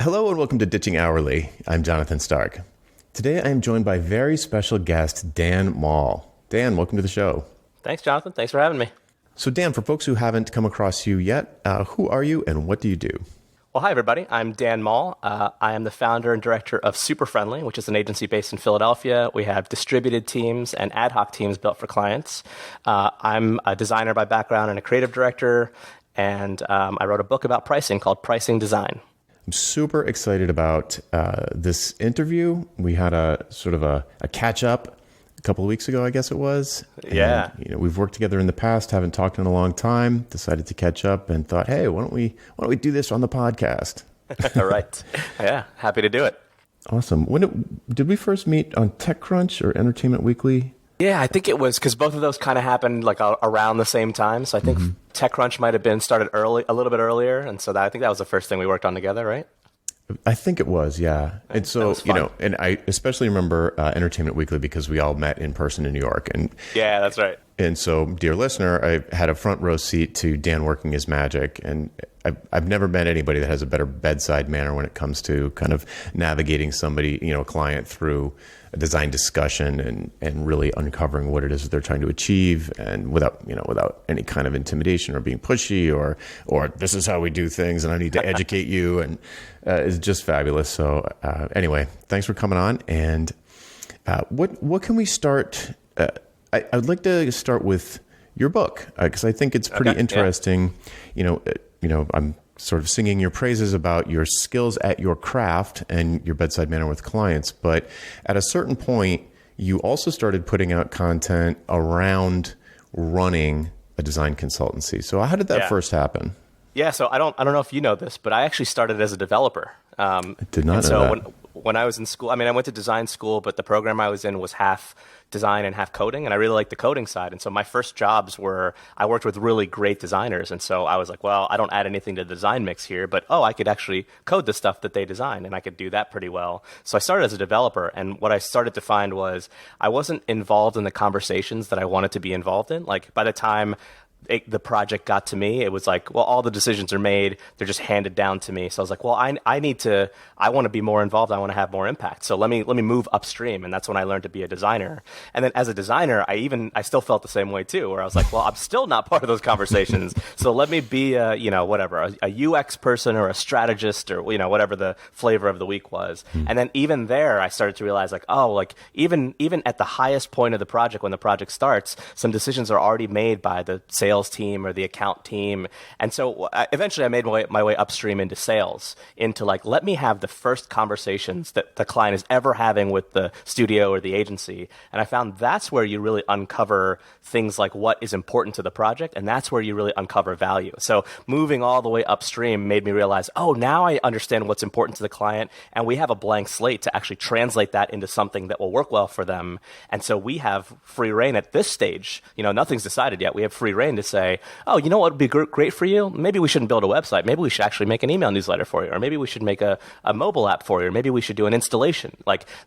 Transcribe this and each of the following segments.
Hello and welcome to Ditching Hourly. I'm Jonathan Stark. Today I am joined by very special guest Dan Mall. Dan, welcome to the show. Thanks, Jonathan. Thanks for having me. So Dan, for folks who haven't come across you yet, who are you and what do you do? Well, hi, everybody. I'm Dan Mall. I am the founder and director of Super Friendly, which is an agency based in Philadelphia. We have distributed teams and ad hoc teams built for clients. I'm a designer by background and a creative director, and I wrote a book about pricing called Pricing Design. I'm super excited about this interview. We had a sort of a catch-up a couple of weeks ago, I guess it was. Yeah. And, we've worked together in the past, haven't talked in a long time, decided to catch up and thought, hey, why don't we do this on the podcast? All right. Yeah, happy to do it. Awesome. Did we first meet on TechCrunch or Entertainment Weekly? Yeah, I think it was because both of those kind of happened like around the same time. So I think TechCrunch might have been started a little bit earlier. And so I think that was the first thing we worked on together, right? I think it was, yeah. And so, and I especially remember Entertainment Weekly because we all met in person in New York. And yeah, that's right. And so, dear listener, I had a front row seat to Dan working his magic. And I've never met anybody that has a better bedside manner when it comes to kind of navigating somebody, a client through a design discussion and really uncovering what it is that they're trying to achieve, and without any kind of intimidation or being pushy or this is how we do things and I need to educate you, and it's just fabulous. So anyway, thanks for coming on. And what can we start? I'd like to start with your book because I think it's pretty interesting. Yeah. I'm sort of singing your praises about your skills at your craft and your bedside manner with clients. But at a certain point, you also started putting out content around running a design consultancy. So how did that first happen? Yeah, so I don't know if you know this, but I actually started as a developer. I did not know that. When I was in school, I went to design school, but the program I was in was half design and half coding, and I really liked the coding side. And so my first jobs I worked with really great designers, and so I was like, well, I don't add anything to the design mix here, but I could actually code the stuff that they design, and I could do that pretty well. So I started as a developer, and what I started to find was I wasn't involved in the conversations that I wanted to be involved in. Like by the time the project got to me, it was like, well, all the decisions are made. They're just handed down to me. So I was like, well, I want to be more involved. I want to have more impact. So let me move upstream. And that's when I learned to be a designer. And then as a designer, I still felt the same way too, where I was like, well, I'm still not part of those conversations. So let me be a UX person or a strategist or, whatever the flavor of the week was. And then even there, I started to realize even at the highest point of the project, when the project starts, some decisions are already made by the sales team or the account team. And so eventually I made my way upstream into sales, into let me have the first conversations that the client is ever having with the studio or the agency. And I found that's where you really uncover things like what is important to the project, and that's where you really uncover value. So moving all the way upstream made me realize, now I understand what's important to the client, and we have a blank slate to actually translate that into something that will work well for them. And so we have free reign at this stage. Nothing's decided yet. We have free reign to say, what would be great for you? Maybe we shouldn't build a website. Maybe we should actually make an email newsletter for you, or maybe we should make a mobile app for you, or maybe we should do an installation.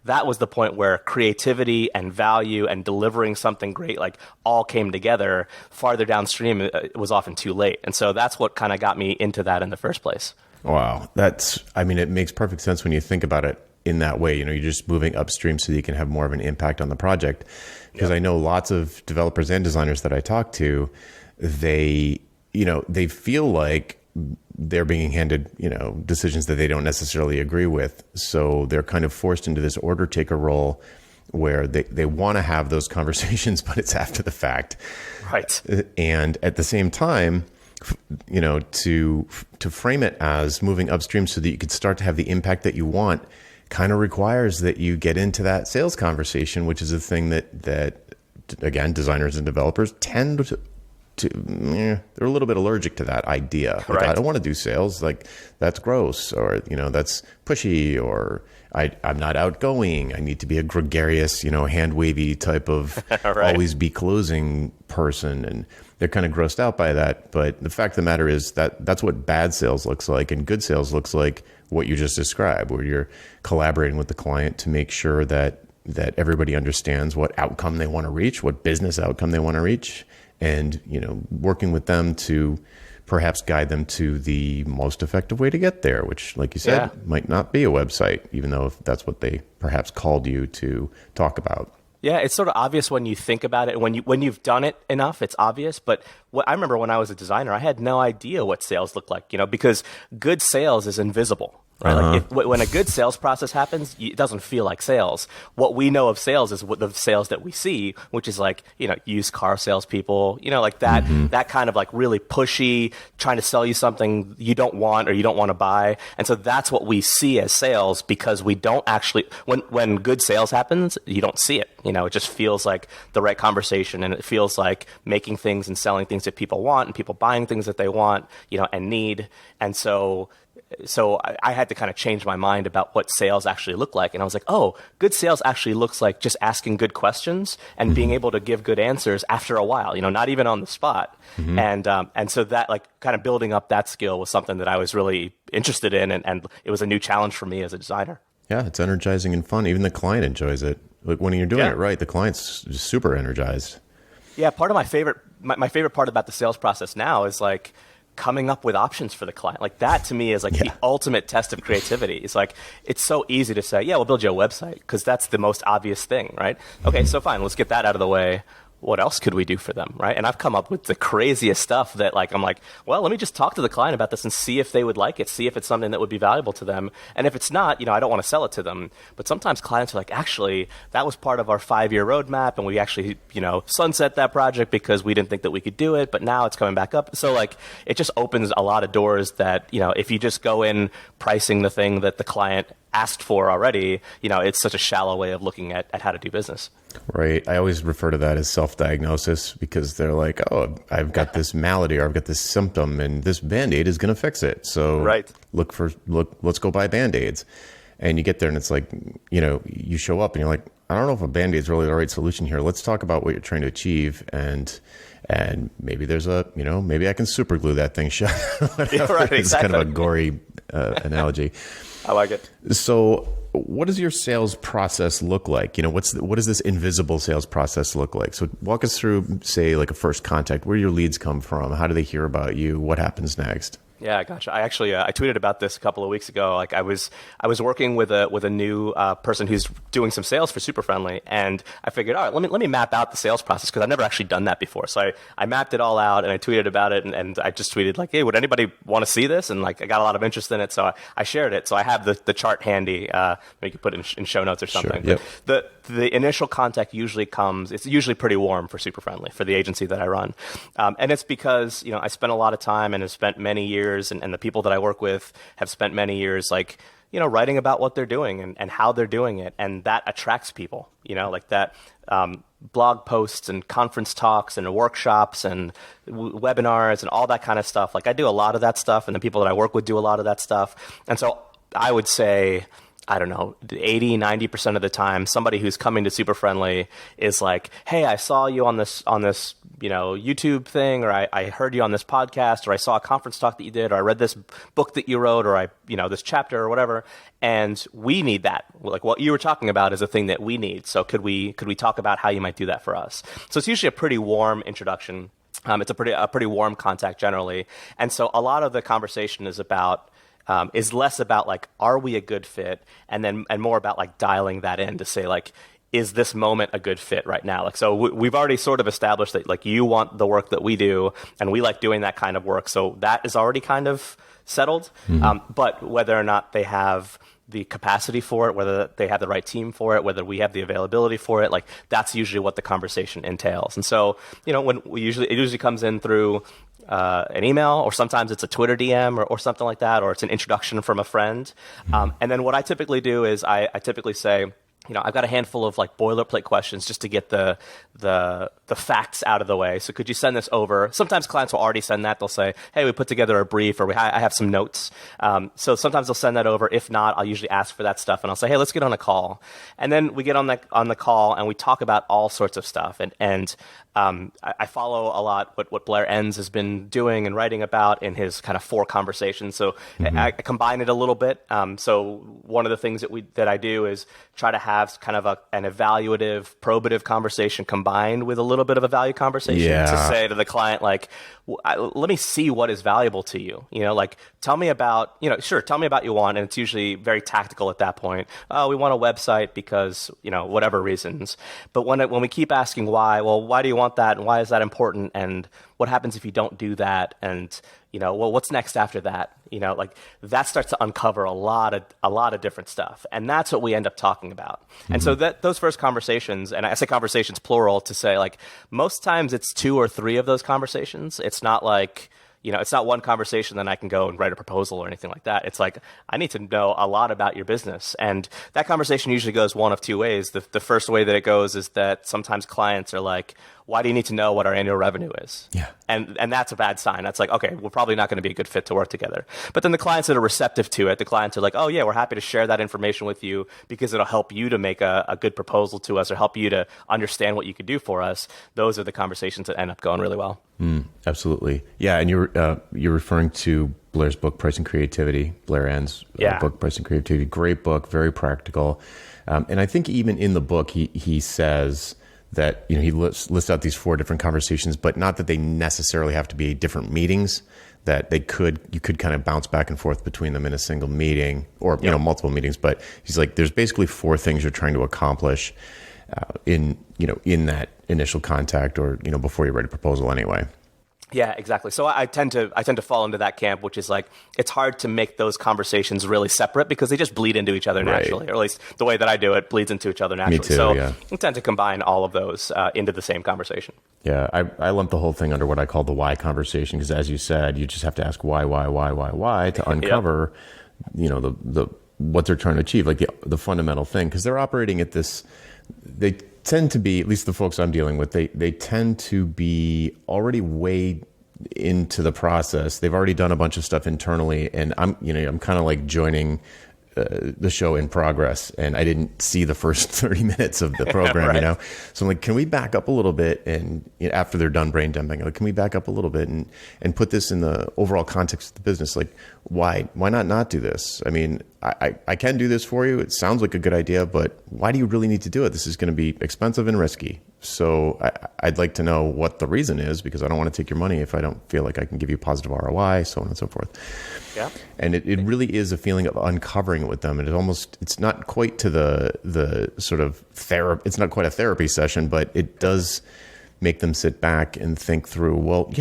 That was the point where creativity and value and delivering something great all came together. Farther downstream, it was often too late. And so that's what kind of got me into that in the first place. Wow. It makes perfect sense when you think about it in that way. You're just moving upstream so that you can have more of an impact on the project. Because I know lots of developers and designers that I talk to, they feel like they're being handed, decisions that they don't necessarily agree with. So they're kind of forced into this order taker role where they want to have those conversations, but it's after the fact. Right. And at the same time, to frame it as moving upstream so that you could start to have the impact that you want kind of requires that you get into that sales conversation, which is a thing that again, designers and developers tend to they're a little bit allergic to that idea. Right. I don't want to do sales. That's gross, or, that's pushy, or I'm not outgoing. I need to be a gregarious, hand wavy type of right. always be closing person. And they're kind of grossed out by that. But the fact of the matter is that's what bad sales looks like. And good sales looks like what you just described, where you're collaborating with the client to make sure that everybody understands what outcome they want to reach, what business outcome they want to reach. And, working with them to perhaps guide them to the most effective way to get there, which, like you said, might not be a website, even though if that's what they perhaps called you to talk about. Yeah, it's sort of obvious when you think about it. When you've done it enough, it's obvious. But I remember when I was a designer, I had no idea what sales looked like, because good sales is invisible. Right? Like when a good sales process happens, it doesn't feel like sales. What we know of sales is what the sales that we see, which is like, used car salespeople, like that, that kind of like really pushy, trying to sell you something you don't want or you don't want to buy. And so that's what we see as sales, because we don't actually, when good sales happens, you don't see it. It just feels like the right conversation, and it feels like making things and selling things that people want and people buying things that they want, and need. And so I had to kind of change my mind about what sales actually look like. And I was like, oh, good sales actually looks like just asking good questions and being able to give good answers after a while, not even on the spot. And so that, like, kind of building up that skill was something that I was really interested in. And it was a new challenge for me as a designer. Yeah, it's energizing and fun. Even the client enjoys it. Like, when you're doing it right, the client's just super energized. Yeah, part of my favorite part about the sales process now is like coming up with options for the client. Like, that to me is like the ultimate test of creativity. It's like, it's so easy to say, yeah, we'll build you a website because that's the most obvious thing, right? Okay, so fine, let's get that out of the way. What else could we do for them, right? And I've come up with the craziest stuff that, like, I'm like, well, let me just talk to the client about this and see if they would like it, see if it's something that would be valuable to them. And if it's not, I don't want to sell it to them. But sometimes clients are like, actually, that was part of our 5-year roadmap, and we actually, sunset that project because we didn't think that we could do it, but now it's coming back up. So, like, it just opens a lot of doors that, if you just go in pricing the thing that the client asked for already, it's such a shallow way of looking at how to do business. Right. I always refer to that as self-diagnosis, because they're like, oh, I've got this malady or I've got this symptom and this Band-Aid is going to fix it. So let's go buy Band-Aids. And you get there and it's like, you show up and you're like, I don't know if a Band-Aid is really the right solution here. Let's talk about what you're trying to achieve. And maybe there's maybe I can super glue that thing shut. Yeah, right, it's kind of a gory analogy. I like it. So what does your sales process look like? What does this invisible sales process look like? So walk us through, say, like a first contact. Where your leads come from? How do they hear about you? What happens next? Yeah, gotcha. I actually I tweeted about this a couple of weeks ago. Like, I was working with a new person who's doing some sales for Super Friendly, and I figured, all right, let me map out the sales process, because I've never actually done that before. So I mapped it all out and I tweeted about it, and I just tweeted like, hey, would anybody want to see this? And like, I got a lot of interest in it, so I shared it. So I have the chart handy. You could put it in show notes or something. Sure, yep. The initial contact usually comes. It's usually pretty warm for Super Friendly, for the agency that I run, and it's because I spent a lot of time and have spent many years. And the people that I work with have spent many years, like, writing about what they're doing and how they're doing it. And that attracts people, like that blog posts and conference talks and workshops and webinars and all that kind of stuff. Like, I do a lot of that stuff, and the people that I work with do a lot of that stuff. And so I would say, I don't know, 80, 90% of the time, somebody who's coming to Super Friendly is like, hey, I saw you on this YouTube thing, or I heard you on this podcast, or I saw a conference talk that you did, or I read this book that you wrote, or this chapter or whatever. And we need that. Like, what you were talking about is a thing that we need. So could we talk about how you might do that for us? So it's usually a pretty warm introduction. It's a pretty warm contact generally. And so a lot of the conversation is less about like, are we a good fit, and more about like dialing that in to say, like, is this moment a good fit right now? Like, so we've already sort of established that, like, you want the work that we do, and we like doing that kind of work. So that is already kind of settled. But whether or not they have the capacity for it, whether they have the right team for it, whether we have the availability for it, like, that's usually what the conversation entails. And so, when it usually comes in through an email, or sometimes it's a Twitter DM or something like that, or it's an introduction from a friend. And then what I typically do is I typically say, I've got a handful of like boilerplate questions just to get the facts out of the way. So could you send this over? Sometimes clients will already send that. They'll say, hey, we put together a brief, or I have some notes. So sometimes they'll send that over. If not, I'll usually ask for that stuff, and I'll say, hey, let's get on a call. And then we get on the call, and we talk about all sorts of stuff. And I follow a lot what Blair Enns has been doing and writing about in his kind of 4 conversations. So I combine it a little bit. So one of the things that I do is try to have have kind of an evaluative, probative conversation combined with a little bit of a value conversation to say to the client, like, let me see what is valuable to you. Like, tell me about, tell me about you want. And it's usually very tactical at that point. Oh, we want a website because, whatever reasons. But when we keep asking why, well, why do you want that? And why is that important? And what happens if you don't do that? And, well, what's next after that? Like that starts to uncover a lot of different stuff. And that's what we end up talking about. Mm-hmm. And so those first conversations, and I say conversations plural to say, like, most times it's 2 or 3 of those conversations. It's not like, it's not one conversation, then I can go and write a proposal or anything like that. It's like, I need to know a lot about your business. And that conversation usually goes one of 2 ways. The first way that it goes is that sometimes clients are like, why do you need to know what our annual revenue is? Yeah. And that's a bad sign. That's like, okay, we're probably not going to be a good fit to work together. But then the clients that are receptive to it, the clients are like, oh yeah, we're happy to share that information with you because it'll help you to make a good proposal to us or help you to understand what you could do for us. Those are the conversations that end up going really well. Absolutely. Yeah. And you're referring to Blair's book, Pricing Creativity, Blair Ann's book, Pricing Creativity. Great book, very practical. And I think even in the book, he says that, he lists out these 4 different conversations, but not that they necessarily have to be different meetings, that you could kind of bounce back and forth between them in a single meeting or, multiple meetings. But he's like, there's basically 4 things you're trying to accomplish in that initial contact or, before you write a proposal anyway. Yeah, exactly. So I tend to fall into that camp, which is like, it's hard to make those conversations really separate because they just bleed into each other naturally, or at least the way that I do it bleeds into each other naturally. Me too, so yeah. I tend to combine all of those into the same conversation. Yeah, I lump the whole thing under what I call the why conversation because, as you said, you just have to ask why to uncover, the what they're trying to achieve, like the fundamental thing, because they're operating at this. They tend to be, at least the folks I'm dealing with, they tend to be already way into the process. They've already done a bunch of stuff internally, and I'm kind of like joining the show in progress, and I didn't see the first 30 minutes of the program, right. So I'm like, can we back up a little bit? And after they're done brain dumping, like, can we back up a little bit and put this in the overall context of the business? Like, why not do this? I mean, I can do this for you. It sounds like a good idea, but why do you really need to do it? This is going to be expensive and risky. So I'd like to know what the reason is, because I don't want to take your money if I don't feel like I can give you positive ROI, so on and so forth. Yeah. And it really is a feeling of uncovering it with them. And it's not quite to the sort of therapy. It's not quite a therapy session, but it does make them sit back and think through, well,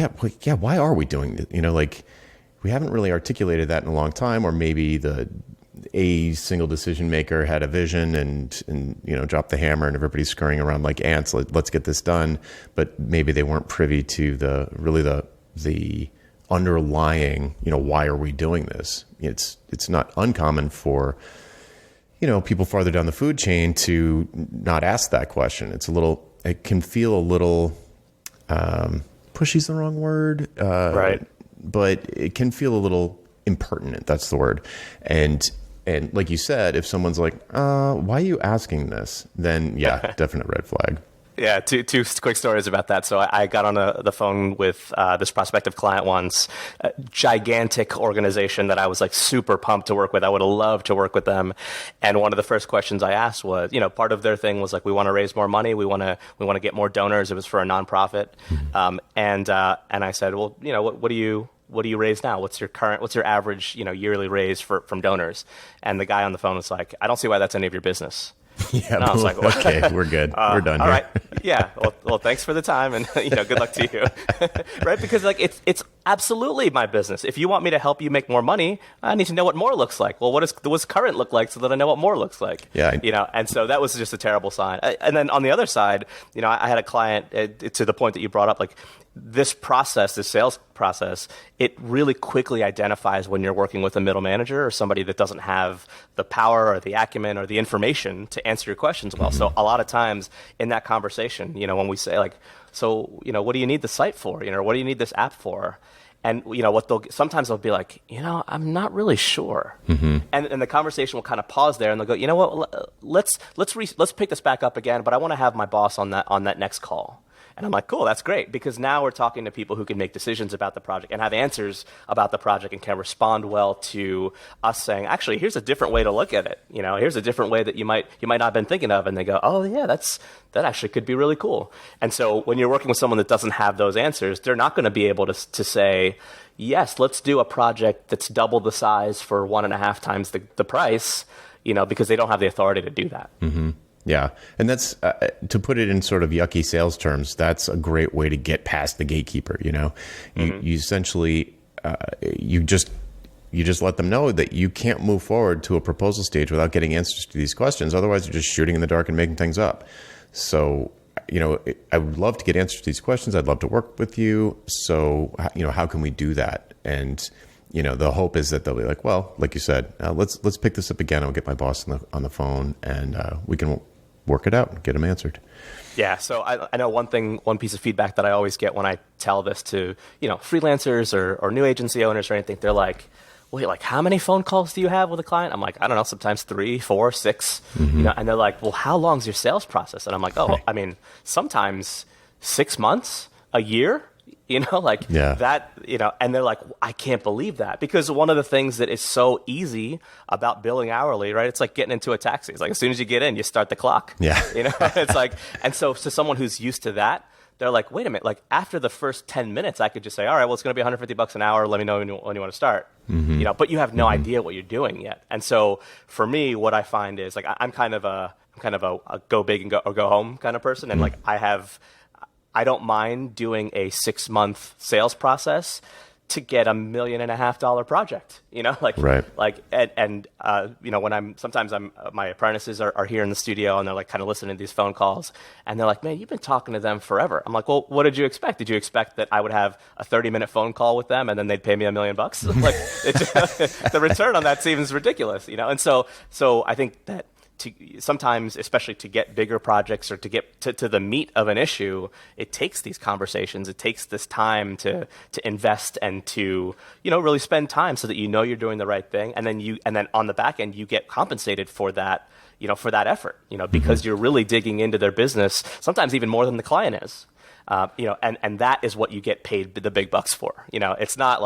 why are we doing this? Like, we haven't really articulated that in a long time, or maybe a single decision maker had a vision and dropped the hammer and everybody's scurrying around like ants. Let's get this done. But maybe they weren't privy to the underlying, why are we doing this? It's not uncommon for, people farther down the food chain to not ask that question. It can feel a little, pushy's the wrong word. Right. But it can feel a little impertinent. That's the word. And like you said, if someone's like, why are you asking this? Then yeah, definite red flag. Yeah, two quick stories about that. So I got on the phone with this prospective client once, a gigantic organization that I was like super pumped to work with. I would have loved to work with them. And one of the first questions I asked was, part of their thing was like, we want to raise more money. We want to get more donors. It was for a nonprofit. Mm-hmm. And I said, well, what do you raise now? What's your average, yearly raise from donors? And the guy on the phone was like, I don't see why that's any of your business. Yeah, and I was like, well, okay, we're good. We're done. All here. right. Yeah. Well, thanks for the time, and good luck to you. Right? Because like it's absolutely my business. If you want me to help you make more money, I need to know what more looks like. Well, what's current look like, so that I know what more looks like. Yeah. And so that was just a terrible sign. And then on the other side, I had a client to the point that you brought up, like this sales process, it really quickly identifies when you're working with a middle manager or somebody that doesn't have the power or the acumen or the information to answer your questions well. Mm-hmm. So a lot of times in that conversation, when we say like, so, what do you need the site for? Or what do you need this app for? And sometimes they'll be like, I'm not really sure. Mm-hmm. And the conversation will kind of pause there, and they'll go, you know what, let's pick this back up again, but I want to have my boss on that next call. And I'm like, cool, that's great, because now we're talking to people who can make decisions about the project and have answers about the project and can respond well to us saying, actually, here's a different way to look at it. Here's a different way that you might not have been thinking of. And they go, oh yeah, that actually could be really cool. And so when you're working with someone that doesn't have those answers, they're not going to be able to say, yes, let's do a project that's double the size for 1.5 times the price, because they don't have the authority to do that. Mm-hmm. Yeah. And that's, to put it in sort of yucky sales terms, that's a great way to get past the gatekeeper. You essentially, you just let them know that you can't move forward to a proposal stage without getting answers to these questions. Otherwise, you're just shooting in the dark and making things up. So, I would love to get answers to these questions. I'd love to work with you. So, how can we do that? And, the hope is that they'll be like, well, like you said, let's pick this up again. I'll get my boss on the phone, and we can work it out and get them answered. Yeah. So I know one piece of feedback that I always get when I tell this to, freelancers or new agency owners or anything, they're like, wait, like how many phone calls do you have with a client? I'm like, I don't know, sometimes 3, 4, 6, and they're like, well, how long's your sales process? And I'm like, oh, I mean, sometimes 6 months, a year, that, and they're like, I can't believe that, because one of the things that is so easy about billing hourly, right? It's like getting into a taxi. It's like, as soon as you get in, you start the clock. Yeah. It's like, and so to someone who's used to that, they're like, wait a minute, like after the first 10 minutes, I could just say, all right, well, it's going to be $150 an hour. Let me know when you want to start. But you have no idea what you're doing yet. And so for me, what I find is like, I'm kind of a go big and go home kind of person. And like, I don't mind doing a 6-month sales process to get $1.5 million project, right. When sometimes my apprentices are here in the studio and they're like kind of listening to these phone calls and they're like, man, you've been talking to them forever. I'm like, well, what did you expect? Did you expect that I would have a 30-minute phone call with them and then they'd pay me $1 million? Like the return on that seems ridiculous, And so I think that sometimes, especially to get bigger projects or to get to the meat of an issue, it takes these conversations. It takes this time to invest and to really spend time so that you're doing the right thing, and then on the back end you get compensated for that for that effort because you're really digging into their business, sometimes even more than the client is. And that is what you get paid the big bucks for. It's not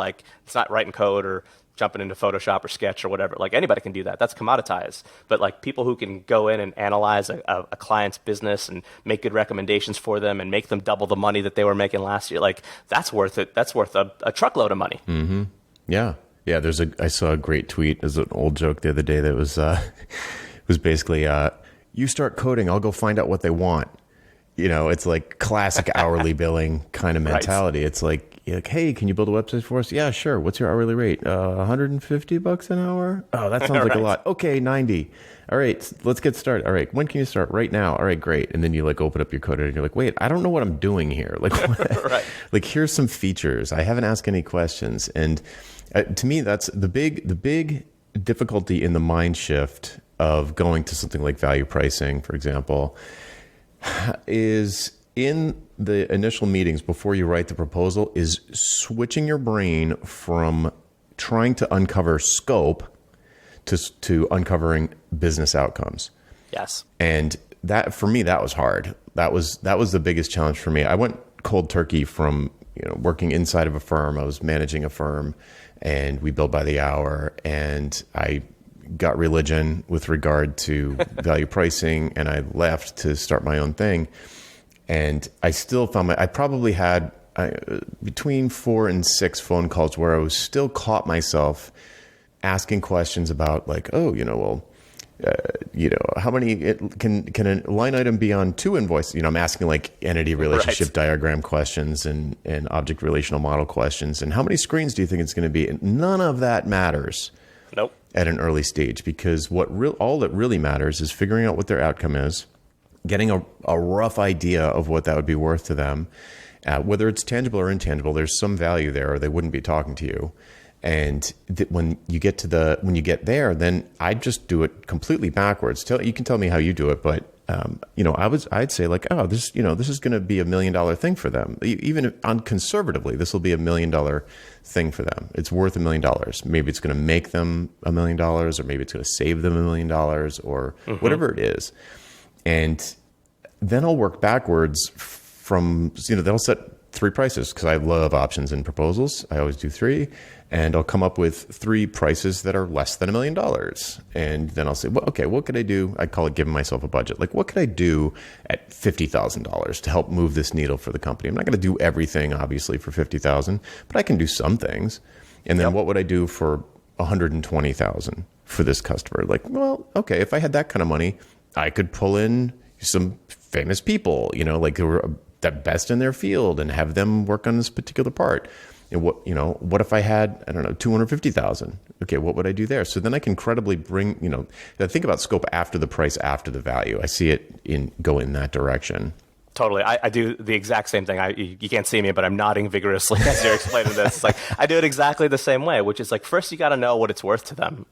writing code or jumping into Photoshop or Sketch or whatever. Like anybody can do that. That's commoditized. But like people who can go in and analyze a client's business and make good recommendations for them and make them double the money that they were making last year, like that's worth it. That's worth a truckload of money. Mm-hmm. Yeah. Yeah. I saw a great tweet. There's an old joke the other day that was, was basically, you start coding, I'll go find out what they want. It's like classic hourly billing kind of mentality. Right. It's like, hey, can you build a website for us? Yeah, sure. What's your hourly rate? $150 an hour? Oh, that sounds like a lot. Okay, 90. All right, let's get started. All right, when can you start? Right now. All right, great. And then you like open up your code and you're like, wait, I don't know what I'm doing here. Like, right. Like here's some features. I haven't asked any questions. And to me, that's the big difficulty in the mind shift of going to something like value pricing, for example, is in the initial meetings before you write the proposal is switching your brain from trying to uncover scope to uncovering business outcomes. Yes. And that, for me, that was hard. That was the biggest challenge for me. I went cold turkey from, working inside of a firm. I was managing a firm and we billed by the hour, and I got religion with regard to value pricing, and I left to start my own thing. And I still found I probably had between 4 and 6 phone calls where I was still caught myself asking questions about like, oh, how many can a line item be on 2 invoices? I'm asking like entity relationship diagram questions and object relational model questions. And how many screens do you think it's going to be? And none of that matters. Nope. At an early stage, because all that really matters is figuring out what their outcome is, getting a rough idea of what that would be worth to them, whether it's tangible or intangible. There's some value there, or they wouldn't be talking to you. And when you get there, then I'd just do it completely backwards. You can tell me how you do it, but I'd say like, oh, this is going to be $1 million thing for them. Even on conservatively, this will be $1 million thing for them. It's worth $1 million. Maybe it's going to make them $1 million, or maybe it's going to save them $1 million, or whatever it is. And then I'll work backwards from, they'll set 3 prices because I love options and proposals. I always do 3, and I'll come up with 3 prices that are less than $1 million. And then I'll say, well, okay, what could I do? I call it giving myself a budget. Like, what could I do at $50,000 to help move this needle for the company? I'm not going to do everything, obviously, for $50,000, but I can do some things. And then what would I do for $120,000 for this customer? Like, well, okay, if I had that kind of money, I could pull in some famous people, like who were the best in their field and have them work on this particular part. And what if I had, I don't know, 250,000? Okay, what would I do there? So then I can credibly bring, I think about scope after the price, after the value. I see it go in that direction. Totally. I do the exact same thing. You can't see me, but I'm nodding vigorously as you're explaining this. It's like, I do it exactly the same way, which is like, first you got to know what it's worth to them,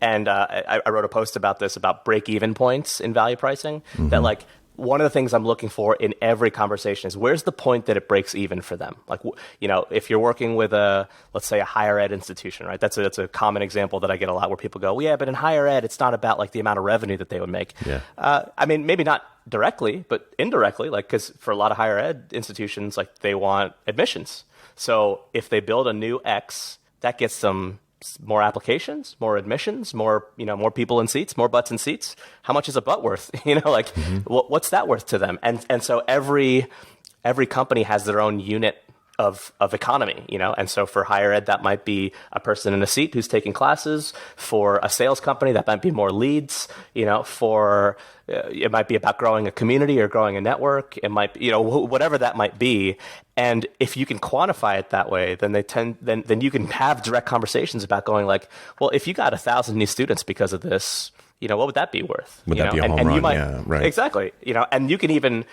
And I wrote a post about this, about break-even points in value pricing, that like, one of the things I'm looking for in every conversation is where's the point that it breaks even for them? Like, if you're working with let's say a higher ed institution, right? That's a common example that I get a lot where people go, well, yeah, but in higher ed, it's not about like the amount of revenue that they would make. Yeah. I mean, maybe not directly, but indirectly, like, because for a lot of higher ed institutions, like they want admissions. So if they build a new X, that gets them more applications, more admissions, more people in seats, more butts in seats. How much is a butt worth? What's that worth to them? And so every company has their own unit of economy, and so for higher ed, that might be a person in a seat who's taking classes. For a sales company, that might be more leads, for it might be about growing a community or growing a network. It might be, whatever that might be. And if you can quantify it that way, then then you can have direct conversations about going like, well, if you got 1,000 new students because of this, what would that be worth? Would that be a home run? Yeah, right. Exactly. And you can even,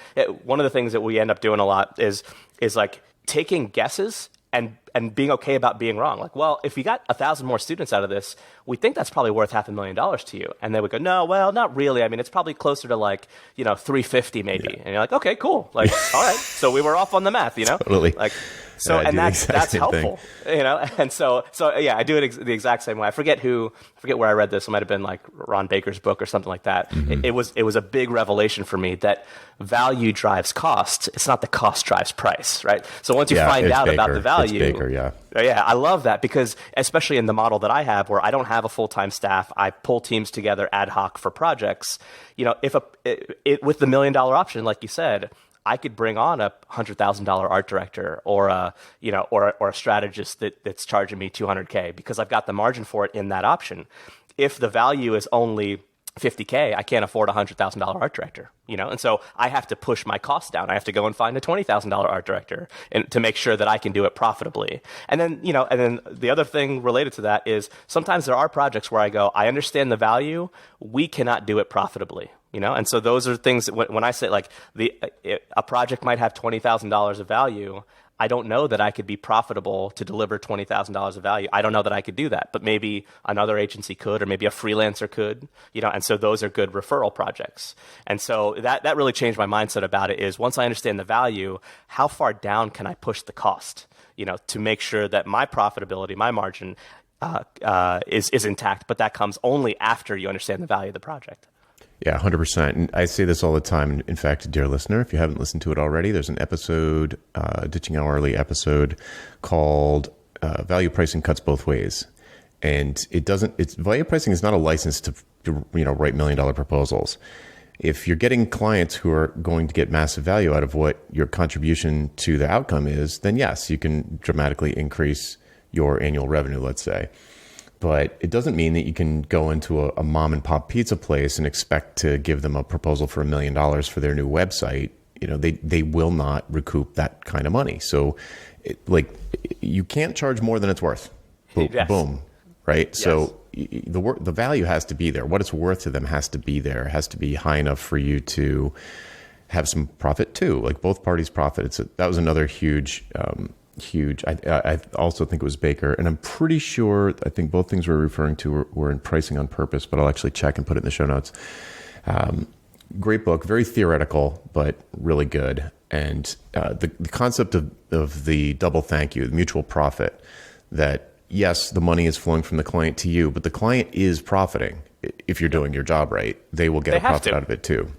one of the things that we end up doing a lot is like taking guesses and being okay about being wrong. Like, well, if you got 1,000 more students out of this, we think that's probably worth $500,000 to you. And they would go, no, well, not really. I mean, it's probably closer to like, 350 maybe. Yeah. And you're like, okay, cool. Like, all right. So we were off on the math, Totally. Like, so, and that's helpful, and so yeah, I do it the exact same way. I forget where I read this. It might have been like Ron Baker's book or something like that. Mm-hmm. It was a big revelation for me that value drives cost. It's not the cost drives price, right? So once you find out about the value, it's Baker, yeah. Yeah, I love that because especially in the model that I have where I don't have a full-time staff, I pull teams together ad hoc for projects. If with the $1 million option, like you said, I could bring on a $100,000 art director or a strategist that's charging me $200K because I've got the margin for it in that option. If the value is only $50K, I can't afford a $100,000 art director, and so I have to push my costs down. I have to go and find a $20,000 art director to make sure that I can do it profitably. And then, the other thing related to that is sometimes there are projects where I go, I understand the value, we cannot do it profitably. And so those are things that when I say like a project might have $20,000 of value, I don't know that I could be profitable to deliver $20,000 of value. I don't know that I could do that, but maybe another agency could, or maybe a freelancer could, and so those are good referral projects. And so that really changed my mindset about it is once I understand the value, how far down can I push the cost, to make sure that my profitability, my margin is intact, but that comes only after you understand the value of the project. Yeah, 100%. And I say this all the time. In fact, dear listener, if you haven't listened to it already, there's an episode, Ditching Hourly episode called Value Pricing Cuts Both Ways. And value pricing is not a license to write $1 million proposals. If you're getting clients who are going to get massive value out of what your contribution to the outcome is, then yes, you can dramatically increase your annual revenue, let's say. But it doesn't mean that you can go into a mom and pop pizza place and expect to give them a proposal for $1 million for their new website. They will not recoup that kind of money. So you can't charge more than it's worth. Boom, yes. Boom, right? Yes. So the value has to be there. What it's worth to them has to be there. It has to be high enough for you to have some profit too. Like both parties profit. That was another huge. I also think it was Baker, and I'm pretty sure, I think both things we're referring to were in Pricing on Purpose, but I'll actually check and put it in the show notes. Great book, very theoretical, but really good. And the concept of the double thank you, the mutual profit, that yes, the money is flowing from the client to you, but the client is profiting. If you're doing your job right, they will get a profit out of it too.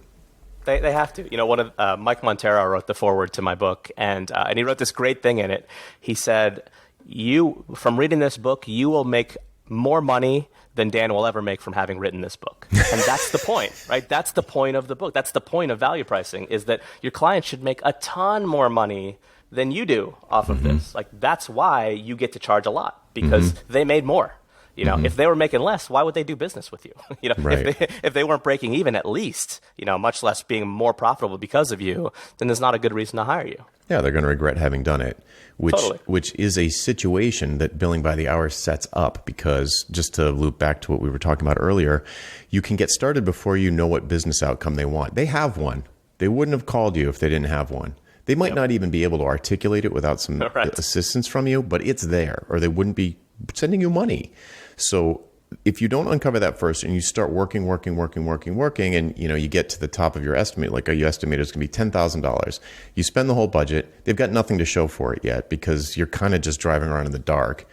They have to. One of Mike Montero wrote the foreword to my book, and he wrote this great thing in it. He said, "You, from reading this book, you will make more money than Dan will ever make from having written this book." And that's the point, right? That's the point of the book. That's the point of value pricing, is that your client should make a ton more money than you do off of this. Like, that's why you get to charge a lot, because they made more. If they were making less, why would they do business with you? Right. if they weren't breaking even at least, much less being more profitable because of you, then there's not a good reason to hire you. Yeah, they're going to regret having done it, Totally. which is a situation that billing by the hour sets up, because just to loop back to what we were talking about earlier, you can get started before you know what business outcome they want. They have one. They wouldn't have called you if they didn't have one. They might not even be able to articulate it without some Right. assistance from you, but it's there, or they wouldn't be sending you money. So if you don't uncover that first and you start working, and you get to the top of your estimate, like you estimate it's going to be $10,000, you spend the whole budget, they've got nothing to show for it yet, because you're kind of just driving around in the dark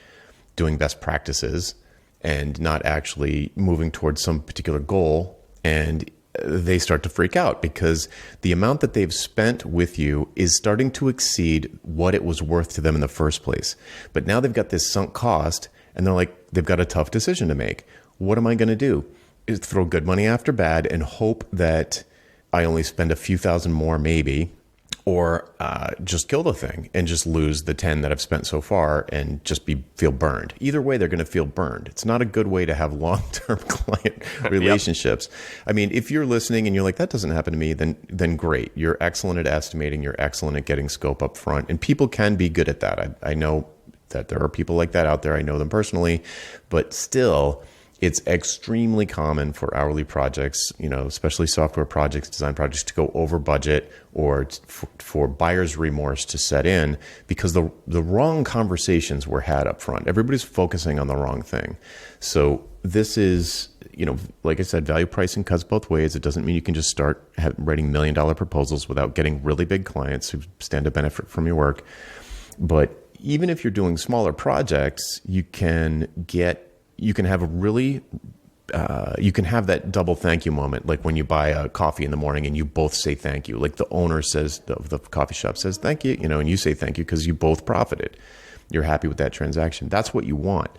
doing best practices and not actually moving towards some particular goal. And they start to freak out because the amount that they've spent with you is starting to exceed what it was worth to them in the first place. But now they've got this sunk cost, and they're like, they've got a tough decision to make. What am I going to do? Is throw good money after bad and hope that I only spend a few thousand more maybe, or just kill the thing and just lose the 10 that I've spent so far and just feel burned. Either way, they're going to feel burned. It's not a good way to have long-term client relationships. I mean, if you're listening and you're like, that doesn't happen to me, then great. You're excellent at estimating. You're excellent at getting scope up front. And people can be good at that. I know that there are people like that out there. I know them personally. But still, it's extremely common for hourly projects, especially software projects, design projects, to go over budget, or for buyer's remorse to set in, because the wrong conversations were had up front. Everybody's focusing on the wrong thing. So this is, like I said, value pricing cuts both ways. It doesn't mean you can just start writing $1 million proposals without getting really big clients who stand to benefit from your work. But even if you're doing smaller projects, you can have a really, you can have that double thank you moment, like when you buy a coffee in the morning and you both say thank you. Like the owner says, the coffee shop says thank you, and you say thank you because you both profited. You're happy with that transaction. That's what you want.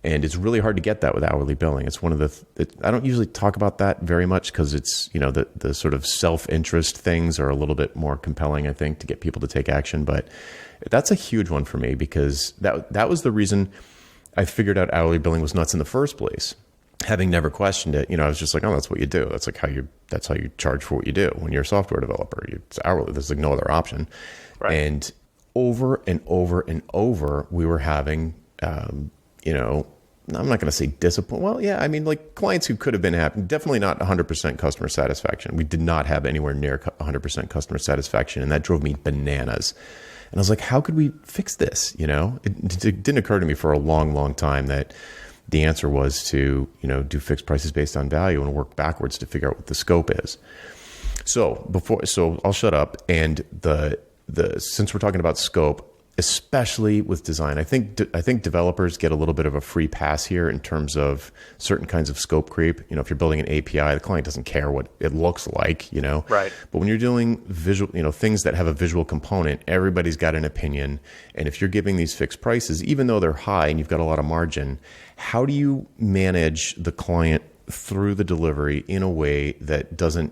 And it's really hard to get that with hourly billing. It's one of I don't usually talk about that very much, because it's, the sort of self-interest things are a little bit more compelling, I think, to get people to take action. But that's a huge one for me, because that was the reason I figured out hourly billing was nuts in the first place. Having never questioned it, I was just like, oh, that's what you do. That's how you charge for what you do when you're a software developer. It's hourly. There's like no other option. Right. And over and over and over, we were having, I'm not going to say disappointment. Well, yeah, I mean, like clients who could have been happy, definitely not 100% customer satisfaction. We did not have anywhere near 100% customer satisfaction, and that drove me bananas. And I was like, how could we fix this? It didn't occur to me for a long, long time that the answer was to, do fixed prices based on value and work backwards to figure out what the scope is. So I'll shut up. And since we're talking about scope, especially with design, I think developers get a little bit of a free pass here in terms of certain kinds of scope creep. If you're building an API, the client doesn't care what it looks like, Right. But when you're doing visual, things that have a visual component, everybody's got an opinion. And if you're giving these fixed prices, even though they're high and you've got a lot of margin, how do you manage the client through the delivery in a way that doesn't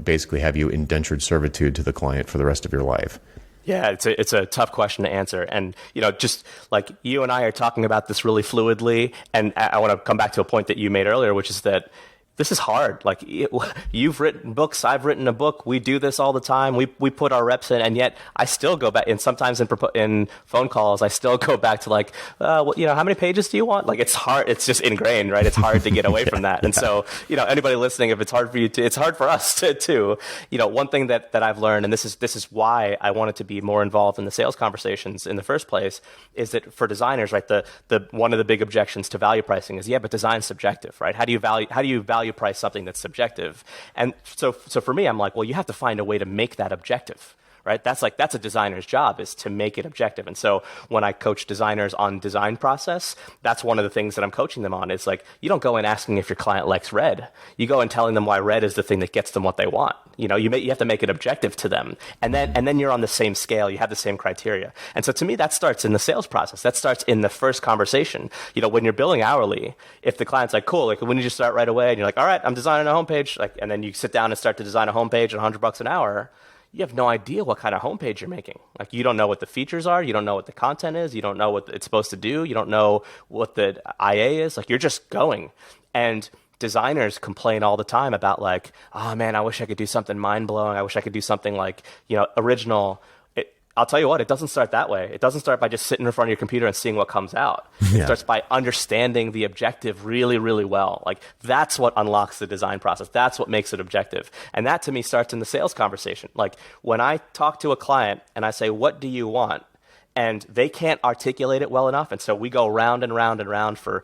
basically have you indentured servitude to the client for the rest of your life? Yeah, it's a tough question to answer. And, just like you and I are talking about this really fluidly, and I want to come back to a point that you made earlier, which is that this is hard. Like you've written books, I've written a book. We do this all the time. We put our reps in, and yet I still go back. And sometimes in phone calls, I still go back to like, how many pages do you want? Like it's hard. It's just ingrained, right? It's hard to get away from that. And so, anybody listening, if it's hard for you to, it's hard for us to too. One thing that I've learned, and this is why I wanted to be more involved in the sales conversations in the first place, is that for designers, right, the one of the big objections to value pricing is, but design's subjective, right? How do you value price something that's subjective? And so for me, I'm like, well, you have to find a way to make that objective, right? That's a designer's job, is to make it objective. And so when I coach designers on design process, that's one of the things that I'm coaching them on. It's like, you don't go in asking if your client likes red. You go in telling them why red is the thing that gets them what they want. You have to make it objective to them. And then you're on the same scale. You have the same criteria. And so to me, that starts in the sales process. That starts in the first conversation. When you're billing hourly, if the client's like, cool, like, when did you start right away? And you're like, all right, I'm designing a homepage. Like, and then you sit down and start to design a homepage at $100 an hour. You have no idea what kind of homepage you're making. Like, you don't know what the features are. You don't know what the content is. You don't know what it's supposed to do. You don't know what the IA is. Like, you're just going. And designers complain all the time about, like, oh man, I wish I could do something mind blowing. I wish I could do something like, original. I'll tell you what, it doesn't start that way. It doesn't start by just sitting in front of your computer and seeing what comes out. It starts by understanding the objective really, really well. Like, that's what unlocks the design process. That's what makes it objective. And that, to me, starts in the sales conversation. Like, when I talk to a client and I say, what do you want? And they can't articulate it well enough. And so we go round and round and round for,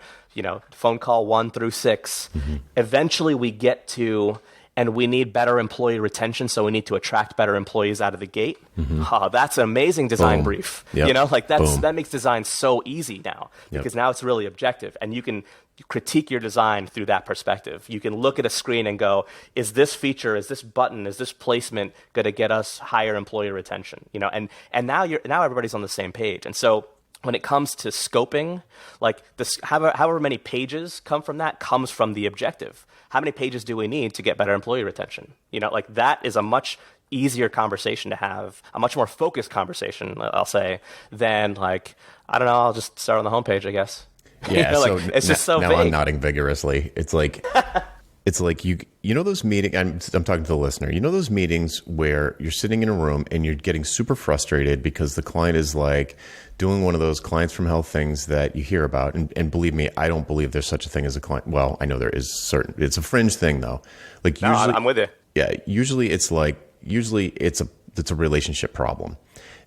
phone call 1 through 6. Mm-hmm. Eventually we get to, and we need better employee retention, so we need to attract better employees out of the gate. Mm-hmm. Oh, that's an amazing design brief. Yep. That makes design so easy now, because now it's really objective, and you can critique your design through that perspective. You can look at a screen and go, is this feature, is this button, is this placement going to get us higher employee retention? And now everybody's on the same page. And so when it comes to scoping, like this, however many pages come from that comes from the objective. How many pages do we need to get better employee retention? That is a much easier conversation to have, a much more focused conversation, I'll say, than like, I don't know, I'll just start on the homepage, I guess. Yeah, it's just so now vague. I'm nodding vigorously. It's like those meetings. I'm talking to the listener. Those meetings where you're sitting in a room and you're getting super frustrated because the client is like doing one of those clients from hell things that you hear about. And believe me, I don't believe there's such a thing as a client. Well, I know there is certain. It's a fringe thing though. Like, no, usually, I'm with you. Yeah, usually it's a relationship problem.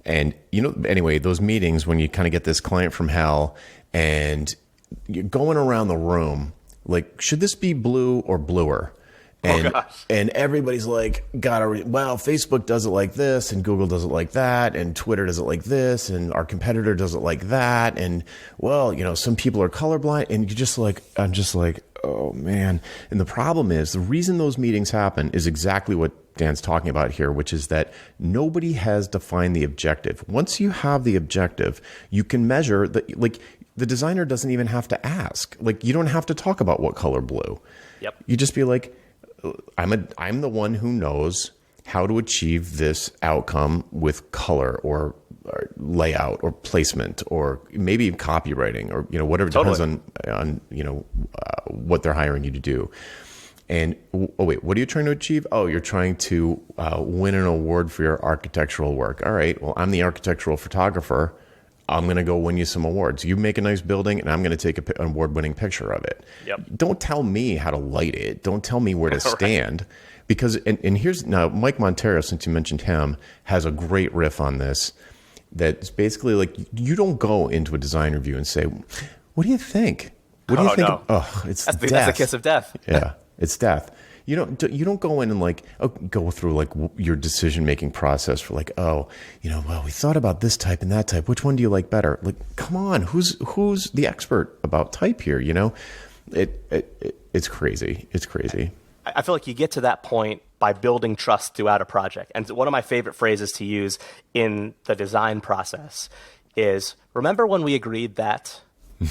And anyway, those meetings when you kind of get this client from hell and you're going around the room like, should this be blue or bluer? And and everybody's like, Facebook does it like this, and Google does it like that, and Twitter does it like this, and our competitor does it like that, and some people are colorblind, and I'm just like, oh man. And the problem is, the reason those meetings happen is exactly what Dan's talking about here, which is that nobody has defined the objective. Once you have the objective, you can measure that. Like, the designer doesn't even have to ask. Like, you don't have to talk about what color blue. Yep. You just be like, I'm the one who knows how to achieve this outcome with color or layout or placement or maybe copywriting or whatever. Totally. Depends on what they're hiring you to do. And wait, what are you trying to achieve? Oh, you're trying to win an award for your architectural work. All right. Well, I'm the architectural photographer. I'm going to go win you some awards. You make a nice building, and I'm going to take an award-winning picture of it. Yep. Don't tell me how to light it. Don't tell me where to stand. Right. Because, and here's, now, Mike Montero, since you mentioned him, has a great riff on this. That's basically like, you don't go into a design review and say, what do you think? What do you think? No. Oh, that's death. That's the kiss of death. Yeah, it's death. You don't go in and like go through like your decision making process for like, well, we thought about this type and that type. Which one do you like better? Like, come on, who's the expert about type here? It's crazy. It's crazy. I feel like you get to that point by building trust throughout a project. And one of my favorite phrases to use in the design process is, remember when we agreed that?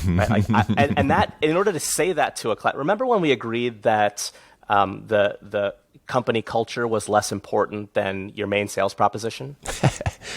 Right? And that, in order to say that to a client, remember when we agreed that the company culture was less important than your main sales proposition,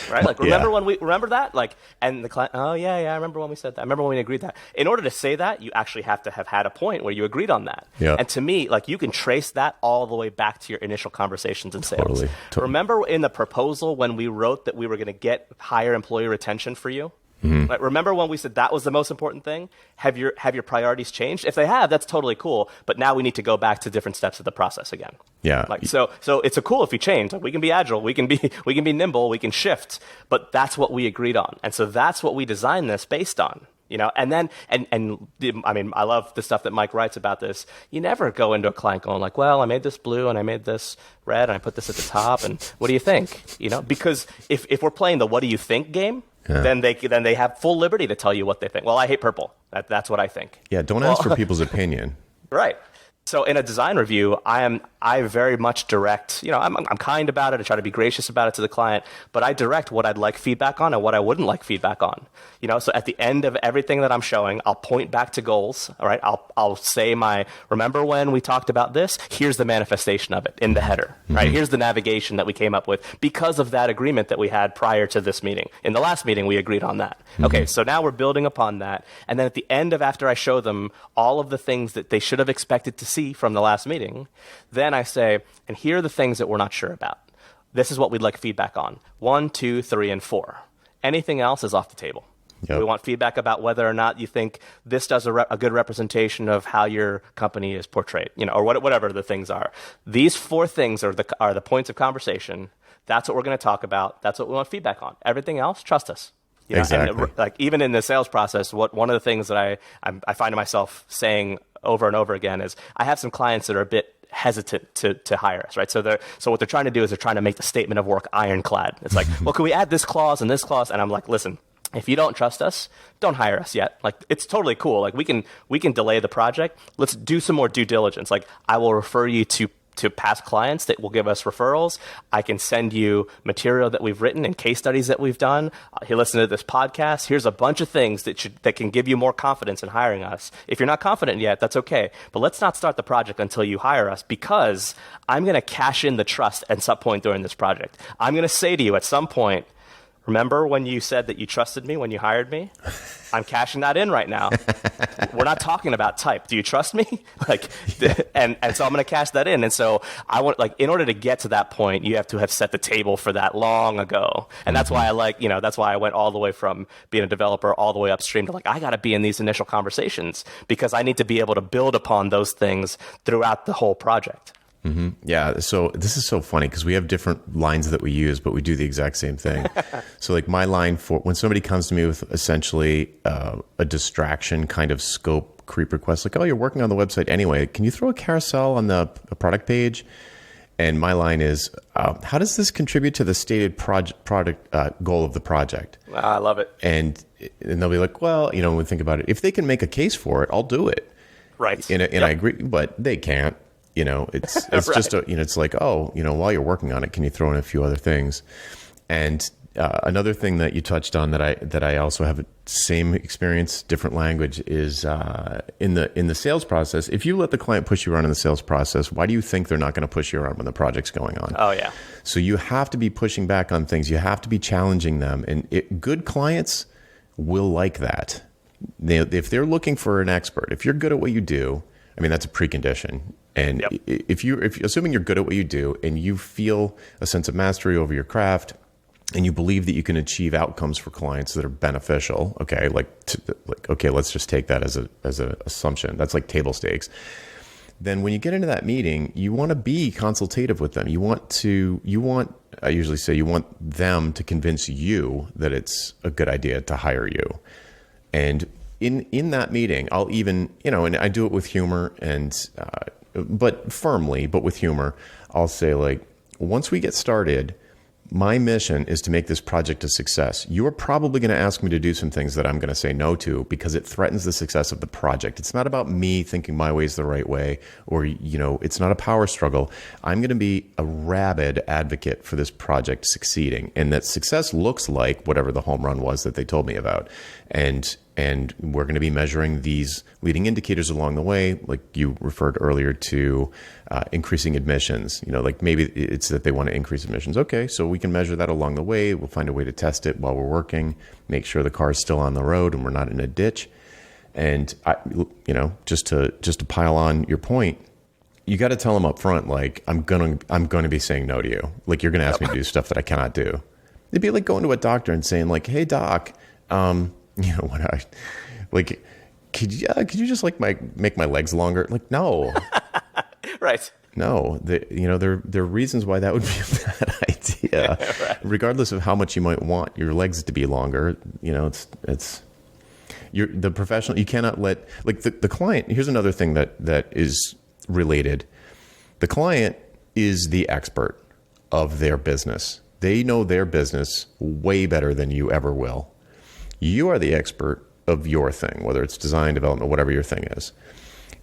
right? Like, remember that? Like, and the client, oh yeah, I remember when we said that. I remember when we agreed that. In order to say that, you actually have to have had a point where you agreed on that. Yeah. And to me, like, you can trace that all the way back to your initial conversations in sales. Totally. Remember in the proposal when we wrote that we were going to get higher employee retention for you? Mm-hmm. Like, remember when we said that was the most important thing? Have your priorities changed? If they have, that's totally cool. But now we need to go back to different steps of the process again. Yeah. Like, so it's cool if you change. Like, we can be agile, we can be nimble, we can shift. But that's what we agreed on, and so that's what we designed this based on. And then, I mean, I love the stuff that Mike writes about this. You never go into a client going like, well, I made this blue and I made this red and I put this at the top. And what do you think? Because if we're playing the what do you think game, then they have full liberty to tell you what they think. Well, I hate purple. That's what I think. Yeah. Don't ask for people's opinion. Right. So in a design review, I very much direct, I'm kind about it. I try to be gracious about it to the client, but I direct what I'd like feedback on and what I wouldn't like feedback on. So at the end of everything that I'm showing, I'll point back to goals. All right. I'll say remember when we talked about this? Here's the manifestation of it in the header, right? Here's the navigation that we came up with because of that agreement that we had prior to this meeting. In the last meeting, we agreed on that. Okay. So now we're building upon that. And then at the end after I show them all of the things that they should have expected to see from the last meeting, then I say, and here are the things that we're not sure about. This is what we'd like feedback on. 1, 2, 3, and 4. Anything else is off the table. Yep. We want feedback about whether or not you think this does a good representation of how your company is portrayed, or whatever the things are. These 4 things are the points of conversation. That's what we're going to talk about. That's what we want feedback on. Everything else, trust us. Exactly. And like even in the sales process, one of the things that I find myself saying over and over again is I have some clients that are a bit hesitant to hire us, right? So what they're trying to do is they're trying to make the statement of work ironclad. It's like, well, can we add this clause and this clause? And I'm like, listen, if you don't trust us, don't hire us yet. Like, it's totally cool. Like, we can delay the project. Let's do some more due diligence. Like, I will refer you to past clients that will give us referrals. I can send you material that we've written and case studies that we've done. Here, listen to this podcast. Here's a bunch of things that can give you more confidence in hiring us. If you're not confident yet, that's okay. But let's not start the project until you hire us, because I'm going to cash in the trust at some point during this project. I'm going to say to you at some point, remember when you said that you trusted me when you hired me? I'm cashing that in right now. We're not talking about type. Do you trust me? And so I'm going to cash that in. And so I want, in order to get to that point, you have to have set the table for that long ago. And that's why that's why I went all the way from being a developer all the way upstream to I got to be in these initial conversations, because I need to be able to build upon those things throughout the whole project. Mm-hmm. Yeah. So this is so funny because we have different lines that we use, but we do the exact same thing. So my line for when somebody comes to me with essentially a distraction kind of scope creep request, like, oh, you're working on the website anyway, can you throw a carousel on the product page? And my line is, how does this contribute to the stated product goal of the project? I love it. And they'll be like, well, when we think about it, if they can make a case for it, I'll do it. Right. And I agree, but they can't. It's right. just it's like, oh, while you're working on it, can you throw in a few other things? And another thing that you touched on that I also have the same experience, different language, is in the sales process. If you let the client push you around in the sales process, why do you think they're not going to push you around when the project's going on? Oh yeah. So you have to be pushing back on things. You have to be challenging them, and good clients will like that. If they're looking for an expert, if you're good at what you do, I mean, that's a precondition. And yep. if assuming you're good at what you do and you feel a sense of mastery over your craft and you believe that you can achieve outcomes for clients that are beneficial, okay, okay, let's just take that as an assumption. That's like table stakes. Then when you get into that meeting, you want to be consultative with them. I usually say you want them to convince you that it's a good idea to hire you. And in that meeting, I'll even, and I do it with humor but firmly, but with humor, I'll say, once we get started, my mission is to make this project a success. You are probably going to ask me to do some things that I'm going to say no to because it threatens the success of the project. It's not about me thinking my way is the right way, or, it's not a power struggle. I'm going to be a rabid advocate for this project succeeding, and that success looks like whatever the home run was that they told me about. And we're going to be measuring these leading indicators along the way, like you referred earlier to increasing admissions. Maybe it's that they want to increase admissions. Okay, so we can measure that along the way. We'll find a way to test it while we're working, make sure the car is still on the road and we're not in a ditch. And just to pile on your point, you got to tell them up front, I'm going to be saying no to you. You're going to ask me to do stuff that I cannot do. It'd be like going to a doctor and saying hey doc, could you just make my legs longer? No. Right. No, there are reasons why that would be a bad idea. Right. Regardless of how much you might want your legs to be longer, the professional. You cannot let like the client. Here's another thing that is related. The client is the expert of their business. They know their business way better than you ever will. You are the expert of your thing, whether it's design, development, whatever your thing is.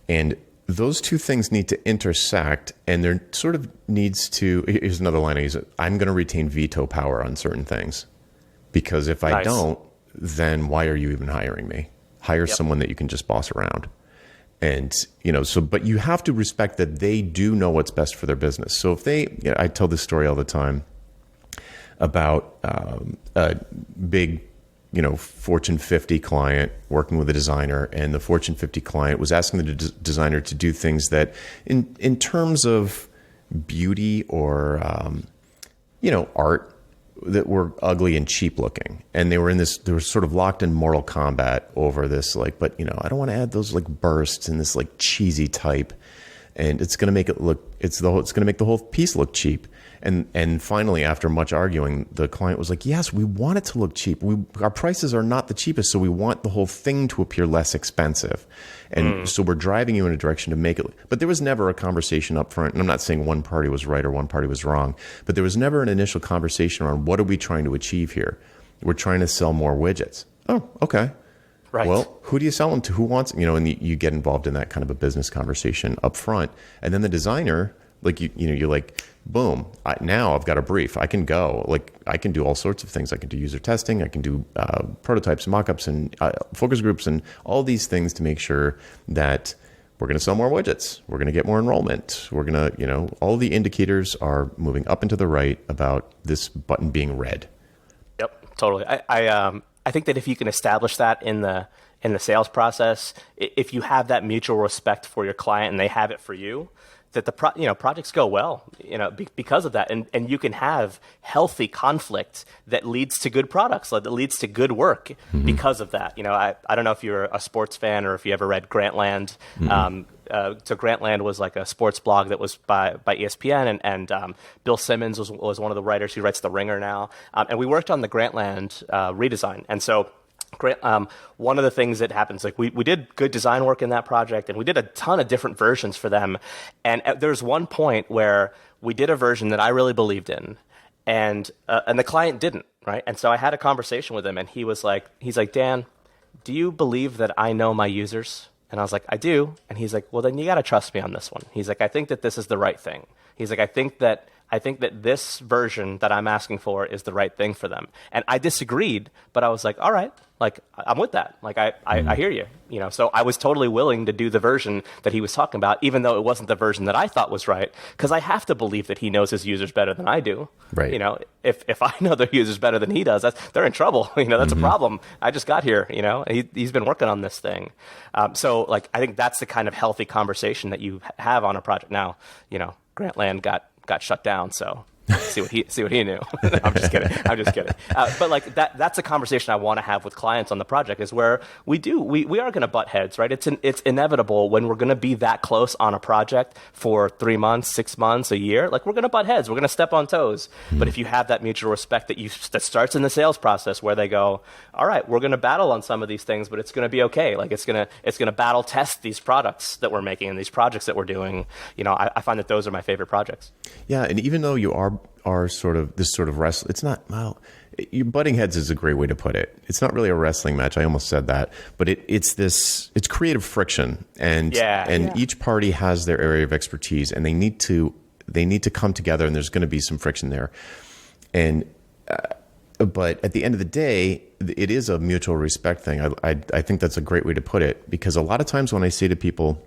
And those two things need to intersect, and there sort of needs to, here's another line I use, I'm going to retain veto power on certain things. Because if I don't, then why are you even hiring me? Hire someone that you can just boss around. And, but you have to respect that they do know what's best for their business. So if they, I tell this story all the time about a big, Fortune 50 client working with a designer, and the Fortune 50 client was asking the designer to do things that in terms of beauty or, art, that were ugly and cheap looking. And they were sort of locked in mortal combat over this, but I don't want to add those bursts and this cheesy type. And it's going to make it look, it's going to make the whole piece look cheap. And finally, after much arguing, the client was like, yes, we want it to look cheap. Our prices are not the cheapest, so we want the whole thing to appear less expensive. And so we're driving you in a direction to make it. But there was never a conversation up front. And I'm not saying one party was right or one party was wrong, but there was never an initial conversation around what are we trying to achieve here? We're trying to sell more widgets. Oh, okay. Right. Well, who do you sell them to? Who wants, and you get involved in that kind of a business conversation up front. And then the designer, you're like, boom, now I've got a brief. I can go. I can do all sorts of things. I can do user testing. I can do prototypes, mock-ups, and focus groups, and all these things to make sure that we're going to sell more widgets. We're going to get more enrollment. We're going to, all the indicators are moving up and to the right about this button being red. Yep, totally. I think that if you can establish that in the sales process, if you have that mutual respect for your client and they have it for you, that the projects go well, because of that, and you can have healthy conflict that leads to good products, that leads to good work because of that. I don't know if you're a sports fan or if you ever read Grantland. So Grantland was like a sports blog that was by ESPN, and Bill Simmons was one of the writers who writes The Ringer now, and we worked on the Grantland redesign, and so. One of the things that happens, we did good design work in that project, and we did a ton of different versions for them. And there's one point where we did a version that I really believed in, and the client didn't, right? And so I had a conversation with him, and he's like, Dan, do you believe that I know my users? And I was like, I do. And he's like, well, then you got to trust me on this one. He's like, I think that this is the right thing. He's like, I think that this version that I'm asking for is the right thing for them. And I disagreed, but I was like, all right, I'm with that. I hear you, so I was totally willing to do the version that he was talking about, even though it wasn't the version that I thought was right, because I have to believe that he knows his users better than I do. Right. If I know their users better than he does, they're in trouble. That's a problem. I just got here, he's been working on this thing. So I think that's the kind of healthy conversation that you have on a project. Now, Grantland got shut down, so see what he knew. I'm just kidding. But that's a conversation I want to have with clients on the project, is where we are going to butt heads, right? It's inevitable when we're going to be that close on a project for 3 months, 6 months, a year. We're going to butt heads. We're going to step on toes. But if you have that mutual respect that starts in the sales process, where they go, all right, we're going to battle on some of these things, but it's going to be okay. It's going to battle test these products that we're making and these projects that we're doing. I find that those are my favorite projects. Yeah, and even though you are sort of this sort of wrestling, it's not, butting heads is a great way to put it. It's not really a wrestling match. I almost said that, but it's creative friction, and each party has their area of expertise, and they need to come together, and there's going to be some friction there. And but at the end of the day, it is a mutual respect thing. I think that's a great way to put it, because a lot of times when I say to people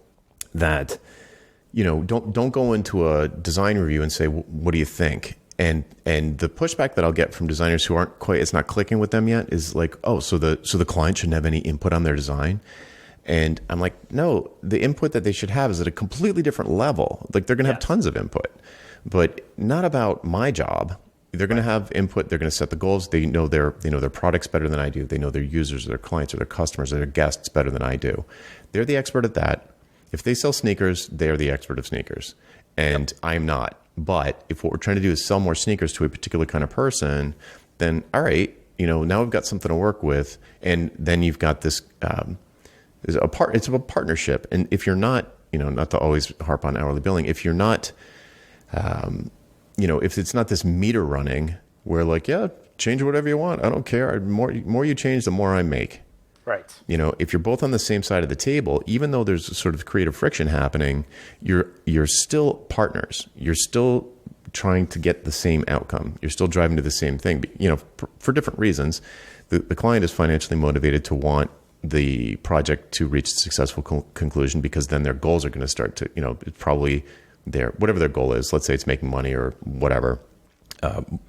that, don't go into a design review and say, what do you think? And the pushback that I'll get from designers who it's not clicking with them yet is like, oh, so the client shouldn't have any input on their design. And I'm like, no, the input that they should have is at a completely different level. They're going to have tons of input, but not about my job. They're going to have input. They're going to set the goals. They know their products better than I do. They know their users, or their clients, or their customers, or their guests better than I do. They're the expert at that. If they sell sneakers, they're the expert of sneakers, and I'm not. But if what we're trying to do is sell more sneakers to a particular kind of person, then all right, now we've got something to work with. And then you've got this, it's a partnership. And if you're not, not to always harp on hourly billing, if you're not, if it's not this meter running where like, yeah, change whatever you want. I don't care. The more you change, the more I make. Right. If you're both on the same side of the table, even though there's sort of creative friction happening, you're still partners. You're still trying to get the same outcome. You're still driving to the same thing. For different reasons. The client is financially motivated to want the project to reach a successful conclusion because then their goals are going to start to, it's probably whatever their goal is. Let's say it's making money or whatever.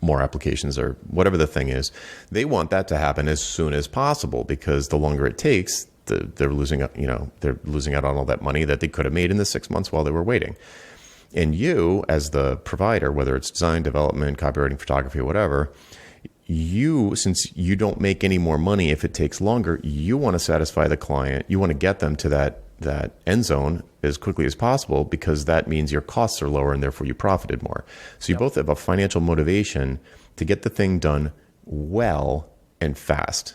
More applications or whatever the thing is, they want that to happen as soon as possible because the longer it takes, they're losing out on all that money that they could have made in the 6 months while they were waiting. And you, as the provider, whether it's design, development, copywriting, photography, or whatever, since you don't make any more money if it takes longer, you want to satisfy the client. You want to get them to that end zone as quickly as possible because that means your costs are lower and therefore you profited more. So you both have a financial motivation to get the thing done well and fast.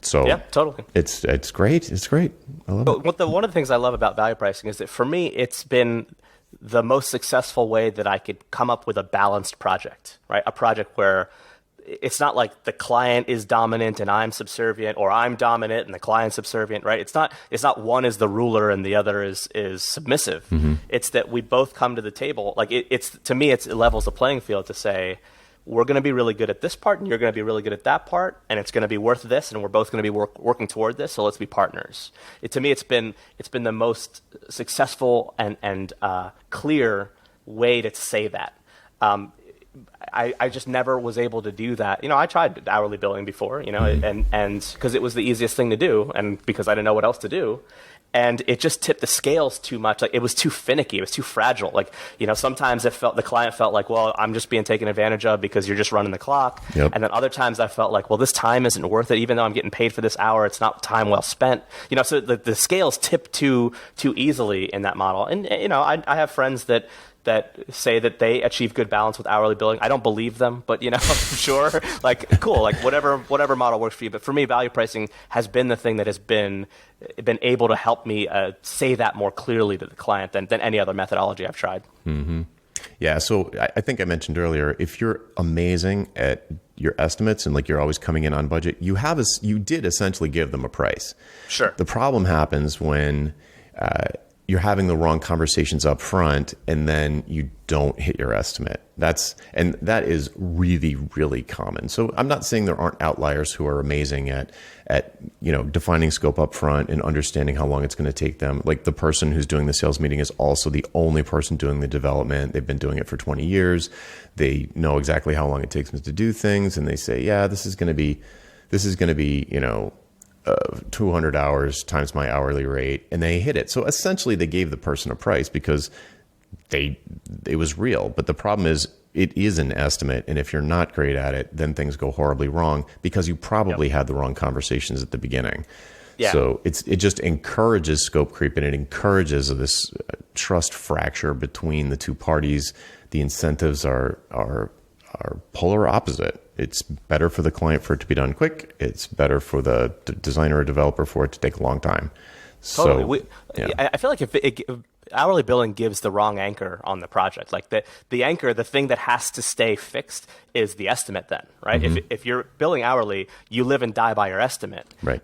So yeah, totally. It's great. It's great. I love it. One of the things I love about value pricing is that for me, it's been the most successful way that I could come up with a balanced project, right? A project where it's not like the client is dominant and I'm subservient, or I'm dominant and the client's subservient, right? It's not one is the ruler and the other is submissive. Mm-hmm. It's that we both come to the table. Like to me, it levels the playing field to say, we're going to be really good at this part and you're going to be really good at that part. And it's going to be worth this. And we're both going to be working toward this. So let's be partners. To me, it's been the most successful and clear way to say that. I just never was able to do that. I tried hourly billing before, and because it was the easiest thing to do and because I didn't know what else to do. And it just tipped the scales too much. Like it was too finicky. It was too fragile. Like, sometimes the client felt like, well, I'm just being taken advantage of because you're just running the clock. Yep. And then other times I felt like, well, this time isn't worth it. Even though I'm getting paid for this hour, it's not time well spent. So the scales tip too easily in that model. And, I have friends that say that they achieve good balance with hourly billing. I don't believe them, but sure, like cool, like whatever model works for you. But for me, value pricing has been the thing that has been able to help me say that more clearly to the client than any other methodology I've tried. Mm-hmm. Yeah, so I think I mentioned earlier, if you're amazing at your estimates and like you're always coming in on budget, you did essentially give them a price. Sure. The problem happens when you're having the wrong conversations up front and then you don't hit your estimate. That is really, really common. So I'm not saying there aren't outliers who are amazing at defining scope up front and understanding how long it's going to take them. Like the person who's doing the sales meeting is also the only person doing the development. They've been doing it for 20 years. They know exactly how long it takes them to do things. And they say, yeah, this is going to be, 200 hours times my hourly rate, and they hit it. So essentially they gave the person a price because it was real. But the problem is it is an estimate. And if you're not great at it, then things go horribly wrong because you probably had the wrong conversations at the beginning. Yeah. So it just encourages scope creep and it encourages this trust fracture between the two parties. The incentives are polar opposite. It's better for the client for it to be done quick. It's better for the designer or developer for it to take a long time. Totally. I feel like if hourly billing gives the wrong anchor on the project. Like the anchor, the thing that has to stay fixed is the estimate then, right? Mm-hmm. If you're billing hourly, you live and die by your estimate. Right.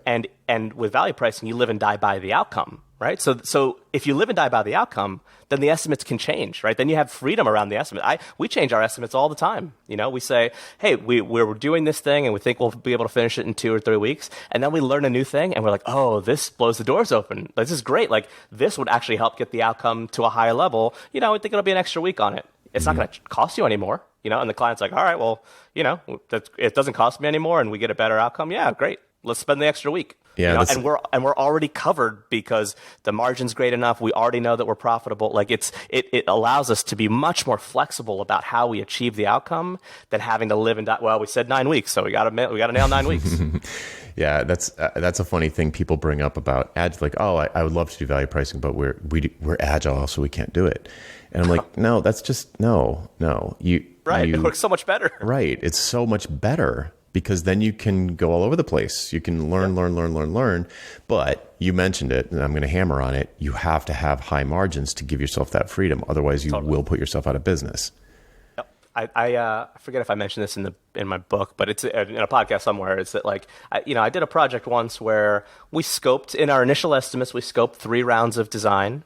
And with value pricing, you live and die by the outcome, right? So if you live and die by the outcome, then the estimates can change, right? Then you have freedom around the estimate. We change our estimates all the time. We say, hey, we're doing this thing and we think we'll be able to finish it in 2 or 3 weeks. And then we learn a new thing and we're like, oh, this blows the doors open. This is great. Like this would actually help get the outcome to a higher level. I think it'll be an extra week on it. It's not going to cost you anymore, and the client's like, all right, well, it doesn't cost me anymore and we get a better outcome. Yeah, great. Let's spend the extra week. Yeah, and we're already covered because the margin's great enough. We already know that we're profitable. Like it allows us to be much more flexible about how we achieve the outcome than having to live and die. Well, we said 9 weeks, so we got to nail 9 weeks. Yeah, that's a funny thing people bring up about ads. Like, oh, I would love to do value pricing, but we're agile, so we can't do it. And I'm like, no, that's just no. Right, it works so much better. Right, it's so much better. because then you can go all over the place. You can learn. But you mentioned it, and I'm going to hammer on it. You have to have high margins to give yourself that freedom. Otherwise, you will put yourself out of business. I forget if I mentioned this in my book, but it's in a podcast somewhere. It's that like I did a project once where we scoped in our initial estimates. We scoped 3 rounds of design,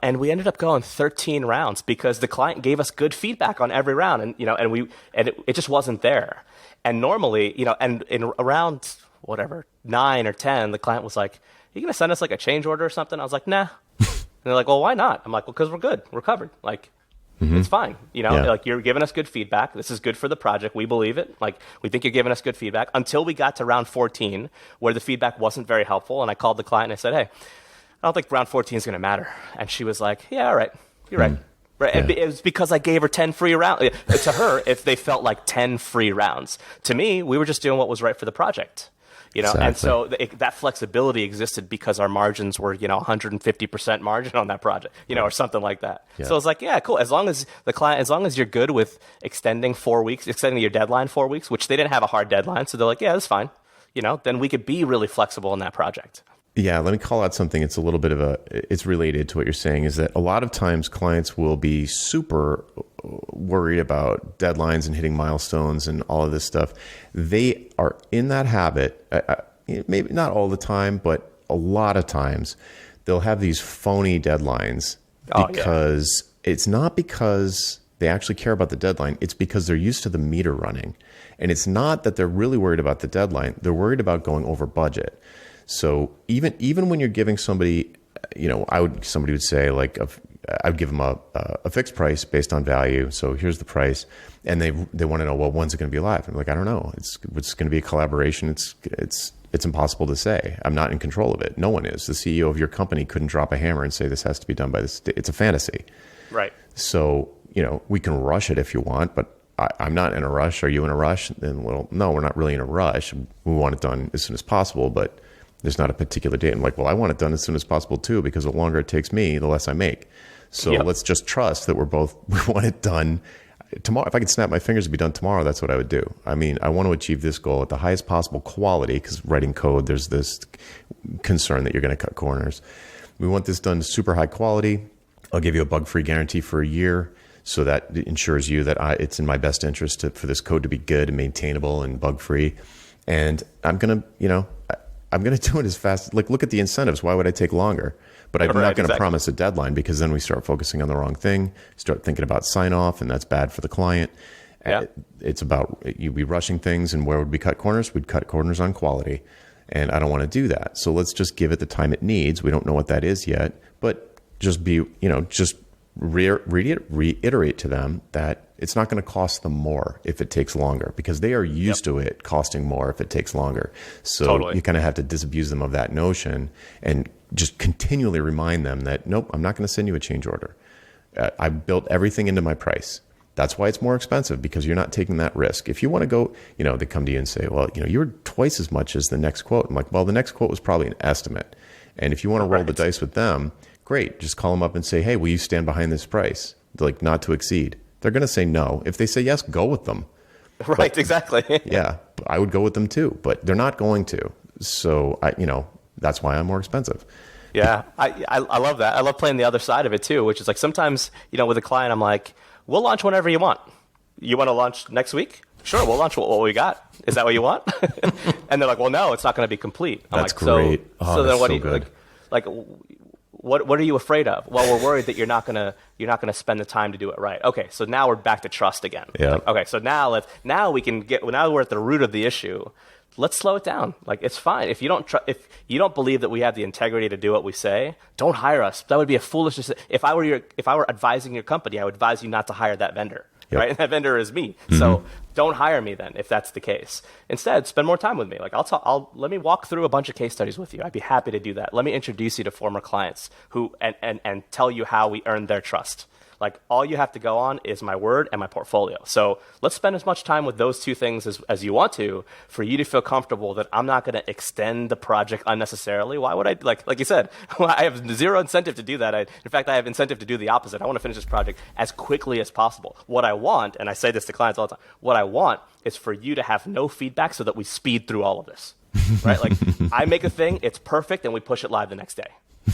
and we ended up going 13 rounds because the client gave us good feedback on every round, and it just wasn't there. And normally, and in around whatever 9 or 10, the client was like, "Are you gonna send us like a change order or something?" I was like, "Nah." And they're like, "Well, why not?" I'm like, "Well, because we're good. We're covered. Like." It's fine. Like you're giving us good feedback. This is good for the project. We believe it. Like we think you're giving us good feedback until we got to round 14 where the feedback wasn't very helpful. And I called the client and I said, "Hey, I don't think round 14 is going to matter." And she was like, "Yeah, all right. You're right." Right. Yeah. And it was because I gave her 10 free rounds. To her, if they felt like 10 free rounds. To me, we were just doing what was right for the project. Exactly. And so that flexibility existed because our margins were, 150% margin on that project, or something like that. Yeah. So it's like, yeah, cool. As long as you're good with extending 4 weeks, extending your deadline 4 weeks, which they didn't have a hard deadline. So they're like, yeah, that's fine. Then we could be really flexible in that project. Yeah, let me call out something. It's a little bit of it's related to what you're saying, is that a lot of times clients will be super worried about deadlines and hitting milestones and all of this stuff. They are in that habit, maybe not all the time, but a lot of times they'll have these phony deadlines because it's not because they actually care about the deadline. It's because they're used to the meter running. And it's not that they're really worried about the deadline. They're worried about going over budget. So even when you're giving somebody, somebody would say like, I would give them a fixed price based on value. So here's the price, and they want to know, well, when's it going to be live? I'm like, I don't know. It's going to be a collaboration. It's impossible to say. I'm not in control of it. No one is. The CEO of your company couldn't drop a hammer and say this has to be done by this. It's a fantasy. Right. So we can rush it if you want, but I'm not in a rush. Are you in a rush? And well, no, we're not really in a rush. We want it done as soon as possible, but there's not a particular date. I'm like, well, I want it done as soon as possible too, because the longer it takes me, the less I make. So let's just trust that we want it done tomorrow. If I could snap my fingers to be done tomorrow, that's what I would do. I mean, I want to achieve this goal at the highest possible quality, because writing code, there's this concern that you're going to cut corners. We want this done super high quality. I'll give you a bug-free guarantee for a year. So that ensures you that it's in my best interest for this code to be good and maintainable and bug-free. And I'm going to do it as fast. Like, look at the incentives. Why would I take longer? But I'm not going to promise a deadline, because then we start focusing on the wrong thing, start thinking about sign off, and that's bad for the client. Yeah. It's about you be rushing things, and where would we cut corners? We'd cut corners on quality. And I don't want to do that. So let's just give it the time it needs. We don't know what that is yet, but just reiterate to them that it's not going to cost them more if it takes longer, because they are used to it costing more if it takes longer. So you kind of have to disabuse them of that notion and just continually remind them that, nope, I'm not going to send you a change order. I built everything into my price. That's why it's more expensive, because you're not taking that risk. If you want to go, they come to you and say, well, you're twice as much as the next quote. I'm like, well, the next quote was probably an estimate. And if you want to roll the dice with them, great. Just call them up and say, hey, will you stand behind this price? Like, not to exceed. They're going to say no. If they say yes, go with them. Right, but, exactly. Yeah, I would go with them too, but they're not going to. So, that's why I'm more expensive. Yeah, I love that. I love playing the other side of it too, which is like sometimes, with a client, I'm like, we'll launch whenever you want. You want to launch next week? Sure, we'll launch what we got. Is that what you want? And they're like, well, no, it's not going to be complete. I'm that's like, great. So then what do you like? What are you afraid of? Well, we're worried that you're not gonna spend the time to do it right. Okay, so now we're back to trust again. Yeah. Like, okay, so now we're at the root of the issue. Let's slow it down. Like, it's fine if you don't believe that we have the integrity to do what we say. Don't hire us. That would be a foolish decision. If I were advising your company, I would advise you not to hire that vendor. Yep. Right, and that vendor is me. Mm-hmm. So don't hire me then if that's the case. Instead, spend more time with me. Like let me walk through a bunch of case studies with you. I'd be happy to do that. Let me introduce you to former clients who and tell you how we earned their trust. Like all you have to go on is my word and my portfolio. So let's spend as much time with those two things as you want to for you to feel comfortable that I'm not going to extend the project unnecessarily. Why would I, like you said, I have zero incentive to do that. In fact, I have incentive to do the opposite. I want to finish this project as quickly as possible. What I want, and I say this to clients all the time, what I want is for you to have no feedback so that we speed through all of this. Right? Like I make a thing, it's perfect, and we push it live the next day.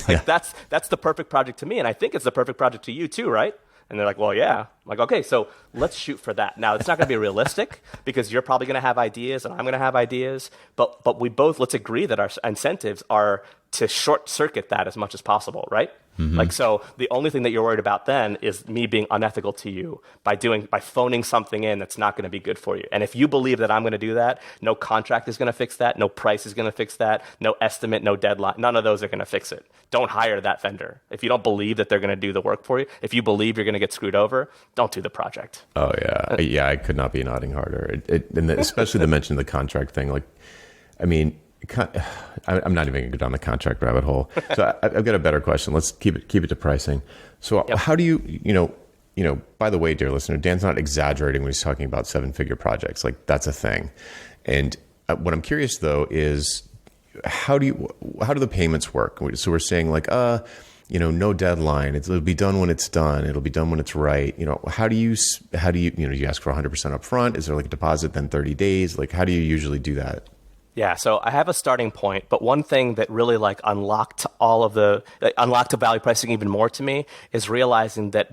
Like that's the perfect project to me, and I think it's the perfect project to you too, right? And they're like, well, yeah. I'm like, okay, so let's shoot for that. Now, it's not going to be realistic because you're probably going to have ideas and I'm going to have ideas, but we both, let's agree that our incentives are to short circuit that as much as possible, right? Mm-hmm. Like, so the only thing that you're worried about then is me being unethical to you by phoning something in that's not going to be good for you. And if you believe that I'm going to do that, no contract is going to fix that, no price is going to fix that, no estimate, no deadline, none of those are going to fix it. Don't hire that vendor. If you don't believe that they're going to do the work for you, if you believe you're going to get screwed over, don't do the project. Oh yeah. I could not be nodding harder. Especially the mention of the contract thing. Like, I mean, I'm not even going to go down the contract rabbit hole. So I've got a better question. Let's keep it to pricing. So how do you by the way, dear listener, Dan's not exaggerating when he's talking about 7-figure projects. Like that's a thing. And what I'm curious though is how do the payments work? So we're saying like, no deadline. It'll be done when it's done. It'll be done when it's right. How do you you ask for 100% up front? Is there like a deposit, then 30 days? Like how do you usually do that? Yeah, so I have a starting point, but one thing that really unlocked the value pricing even more to me is realizing that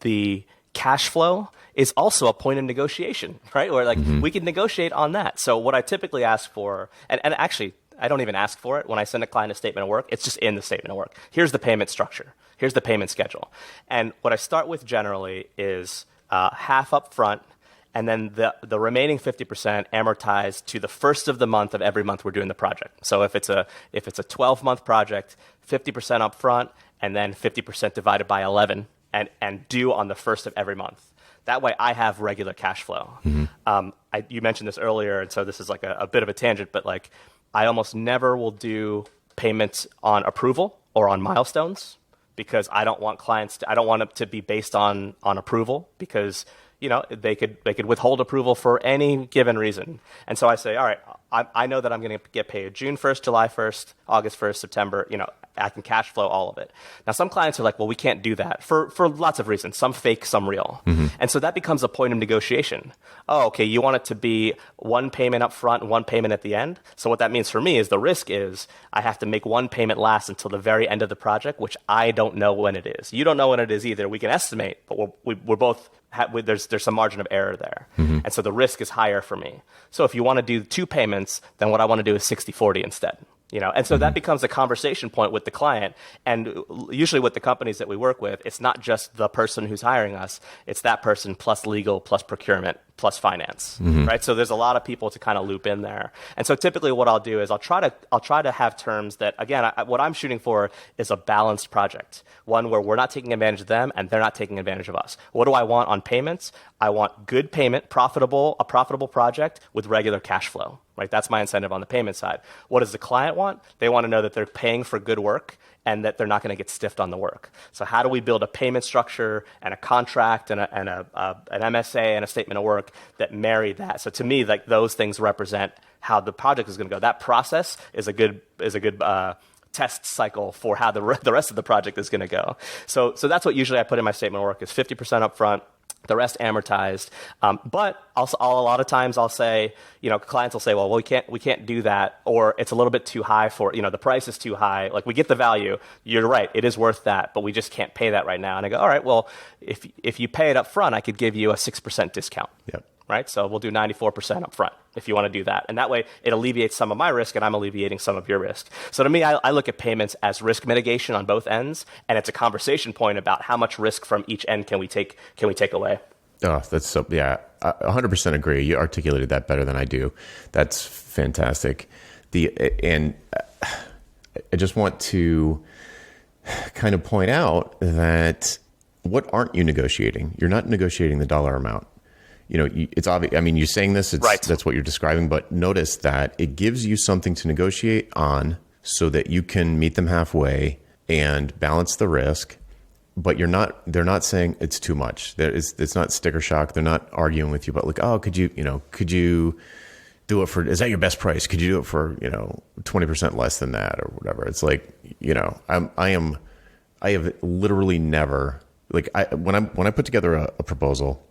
the cash flow is also a point of negotiation, right? Where we can negotiate on that. So what I typically ask for, and actually I don't even ask for it when I send a client a statement of work, it's just in the statement of work. Here's the payment structure. Here's the payment schedule. And what I start with generally is half up front, and then the remaining 50% amortized to the first of the month of every month we're doing the project. So if it's a 12-month project, 50% up front, and then 50% divided by 11, and due on the first of every month. That way I have regular cash flow. Mm-hmm. You mentioned this earlier, and so this is like a bit of a tangent, but like I almost never will do payments on approval or on milestones because I don't want it to be based on approval because they could withhold approval for any given reason. And so I say, all right, I know that I'm going to get paid June 1st, July 1st, August 1st, September, I can cash flow all of it. Now, some clients are like, well, we can't do that for lots of reasons, some fake, some real. Mm-hmm. And so that becomes a point of negotiation. Oh, okay, you want it to be one payment up front and one payment at the end. So what that means for me is the risk is I have to make one payment last until the very end of the project, which I don't know when it is. You don't know when it is either. We can estimate, but we're both there's some margin of error there. Mm-hmm. And so the risk is higher for me. So if you want to do 2 payments, then what I want to do is 60-40 instead. And so that becomes a conversation point with the client. And usually with the companies that we work with, it's not just the person who's hiring us. It's that person plus legal, plus procurement, plus finance, right? So there's a lot of people to kind of loop in there. And so typically what I'll do is I'll try to have terms that, again, what I'm shooting for is a balanced project, one where we're not taking advantage of them and they're not taking advantage of us. What do I want on payments? I want good payment, a profitable project with regular cash flow. Right? That's my incentive on the payment side. What does the client want? They want to know that they're paying for good work and that they're not going to get stiffed on the work. So how do we build a payment structure and a contract and an MSA and a statement of work that marry that? So to me, like those things represent how the project is going to go. That process is a good test cycle for how the rest of the project is going to go. So that's what usually I put in my statement of work is 50% up front, the rest amortized. But also, a lot of times I'll say, clients will say, well, we can't do that, or it's a little bit too high for, the price is too high. Like we get the value. You're right. It is worth that, but we just can't pay that right now. And I go, all right, well, if you pay it up front, I could give you a 6% discount. Yep. Right? So we'll do 94% up front if you want to do that. And that way it alleviates some of my risk and I'm alleviating some of your risk. So to me, I look at payments as risk mitigation on both ends. And it's a conversation point about how much risk from each end can we take away. Oh, that's so, yeah, I 100% agree. You articulated that better than I do. That's fantastic. And I just want to kind of point out that what aren't you negotiating? You're not negotiating the dollar amount. It's obvious. I mean, you're saying this, right. That's what you're describing, but notice that it gives you something to negotiate on so that you can meet them halfway and balance the risk. but they're not saying it's too much. It's not sticker shock. They're not arguing with you about like, oh, could you do it for, is that your best price? Could you do it for, 20% less than that or whatever? It's like, I have literally never, like, when I put together a proposal,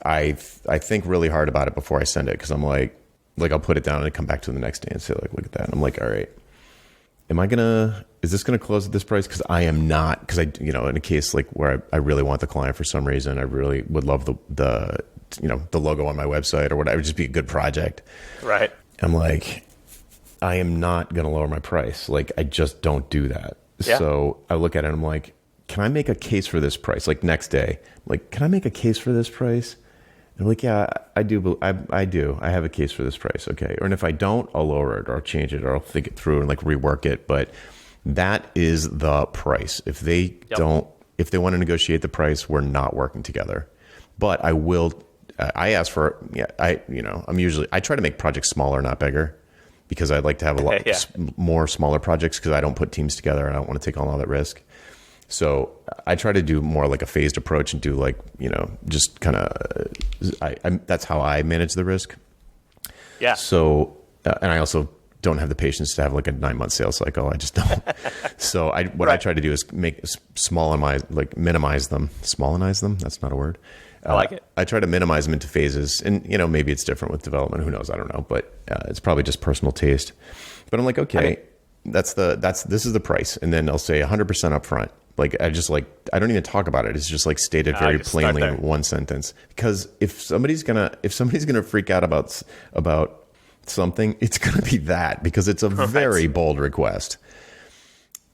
I think really hard about it before I send it. Cause I'm like I'll put it down and come back to the next day and say like, look at that. And I'm like, all right, is this going to close at this price? Cause I am not, cause in a case like where I really want the client for some reason, I really would love the logo on my website or whatever, just be a good project. Right. I'm like, I am not going to lower my price. Like, I just don't do that. Yeah. So I look at it and I'm like, can I make a case for this price? Like next day, I'm like, can I make a case for this price? And I'm like, yeah, I do. I do. I have a case for this price. Okay. Or and if I don't, I'll lower it or I'll change it or I'll think it through and like rework it. But that is the price. If they want to negotiate the price, we're not working together. But I will. I ask for, I try to make projects smaller, not bigger, because I'd like to have a lot more smaller projects because I don't put teams together and I don't want to take on all that risk. So I try to do more like a phased approach and do like, just kind of, that's how I manage the risk. Yeah. So, and I also don't have the patience to have like a 9-month sales cycle. I just don't. So I try to do is minimize them. Smallize them. That's not a word. I like it. I try to minimize them into phases, and maybe it's different with development. Who knows? I don't know, but it's probably just personal taste. But I'm like, okay, this is the price, and then I'll say 100% upfront. Like I don't even talk about it. It's just like stated very plainly in one sentence. Because if somebody's gonna freak out about something, it's gonna be that, because it's a very bold request.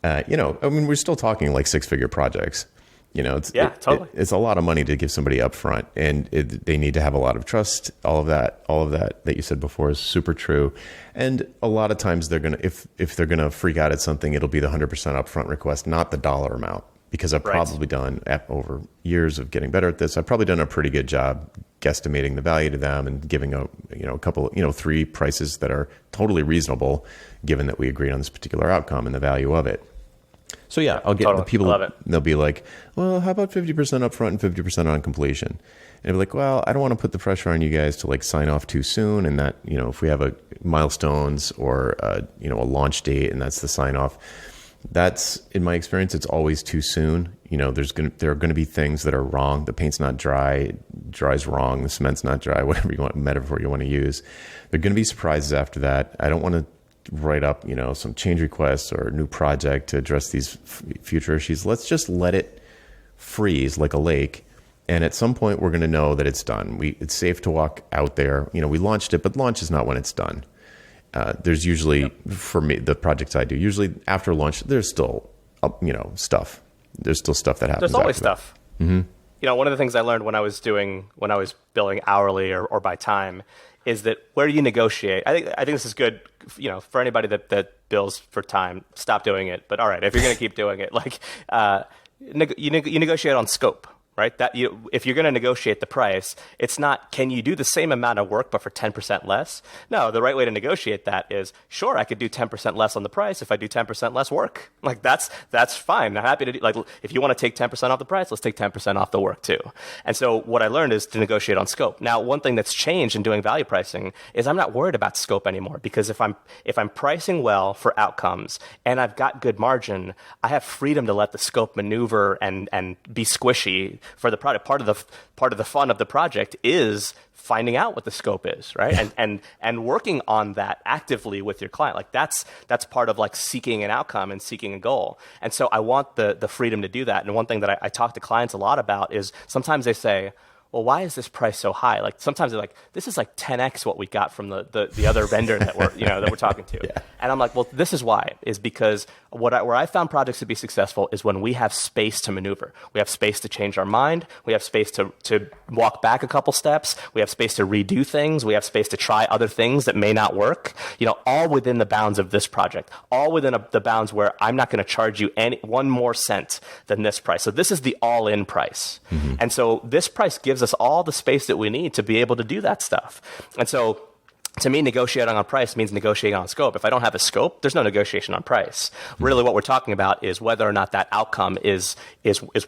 We're still talking like 6-figure projects. Totally. It's a lot of money to give somebody up front, and they need to have a lot of trust. All of that you said before is super true. And a lot of times if they're gonna freak out at something, it'll be the 100% upfront request, not the dollar amount, because I've probably done over years of getting better at this. I've probably done a pretty good job guesstimating the value to them and giving a couple 3 prices that are totally reasonable, given that we agreed on this particular outcome and the value of it. So yeah, I'll get the people, they'll be like, well, how about 50% upfront and 50% on completion? And I'll be like, well, I don't want to put the pressure on you guys to like sign off too soon. And that, if we have a milestones or, a launch date and that's the sign off, that's, in my experience, it's always too soon. There are going to be things that are wrong. The paint's not dry, dry's wrong. The cement's not dry, whatever you want, metaphor you want to use. There are going to be surprises after that. I don't want to write up, some change requests or a new project to address these future issues. Let's just let it freeze like a lake. And at some point we're going to know that it's done. It's safe to walk out there. We launched it, but launch is not when it's done. There's usually, for me, the projects I do, usually after launch, there's still, stuff. There's still stuff that happens. There's always stuff. Mm-hmm. One of the things I learned when I was billing hourly or by time is that where you negotiate, I think this is good, for anybody that bills for time, stop doing it. But all right, if you're going to keep doing it, like you negotiate on scope, right? That if you're going to negotiate the price, it's not, can you do the same amount of work but for 10% less? No, the right way to negotiate that is, sure, I could do 10% less on the price if I do 10% less work. Like that's fine. I'm happy to do, like, if you want to take 10% off the price, let's take 10% off the work too. And so what I learned is to negotiate on scope. Now, one thing that's changed in doing value pricing is I'm not worried about scope anymore, because if I'm pricing well for outcomes and I've got good margin, I have freedom to let the scope maneuver and be squishy for the product. Part of the fun of the project is finding out what the scope is, right? and working on that actively with your client. Like that's part of like seeking an outcome and seeking a goal. And so I want the freedom to do that. And one thing that I talk to clients a lot about is sometimes they say, well, why is this price so high? Like sometimes they're like, this is like 10x what we got from the other vendor that we're talking to. Yeah. And I'm like, well, this is why, is because where I found projects to be successful is when we have space to maneuver. We have space to change our mind. We have space to walk back a couple steps. We have space to redo things. We have space to try other things that may not work, all within the bounds of this project, all within the bounds where I'm not going to charge you one more cent than this price. So this is the all-in price. Mm-hmm. And so this price gives us all the space that we need to be able to do that stuff. And so to me, negotiating on price means negotiating on scope. If I don't have a scope, there's no negotiation on price. Really, what we're talking about is whether or not that outcome is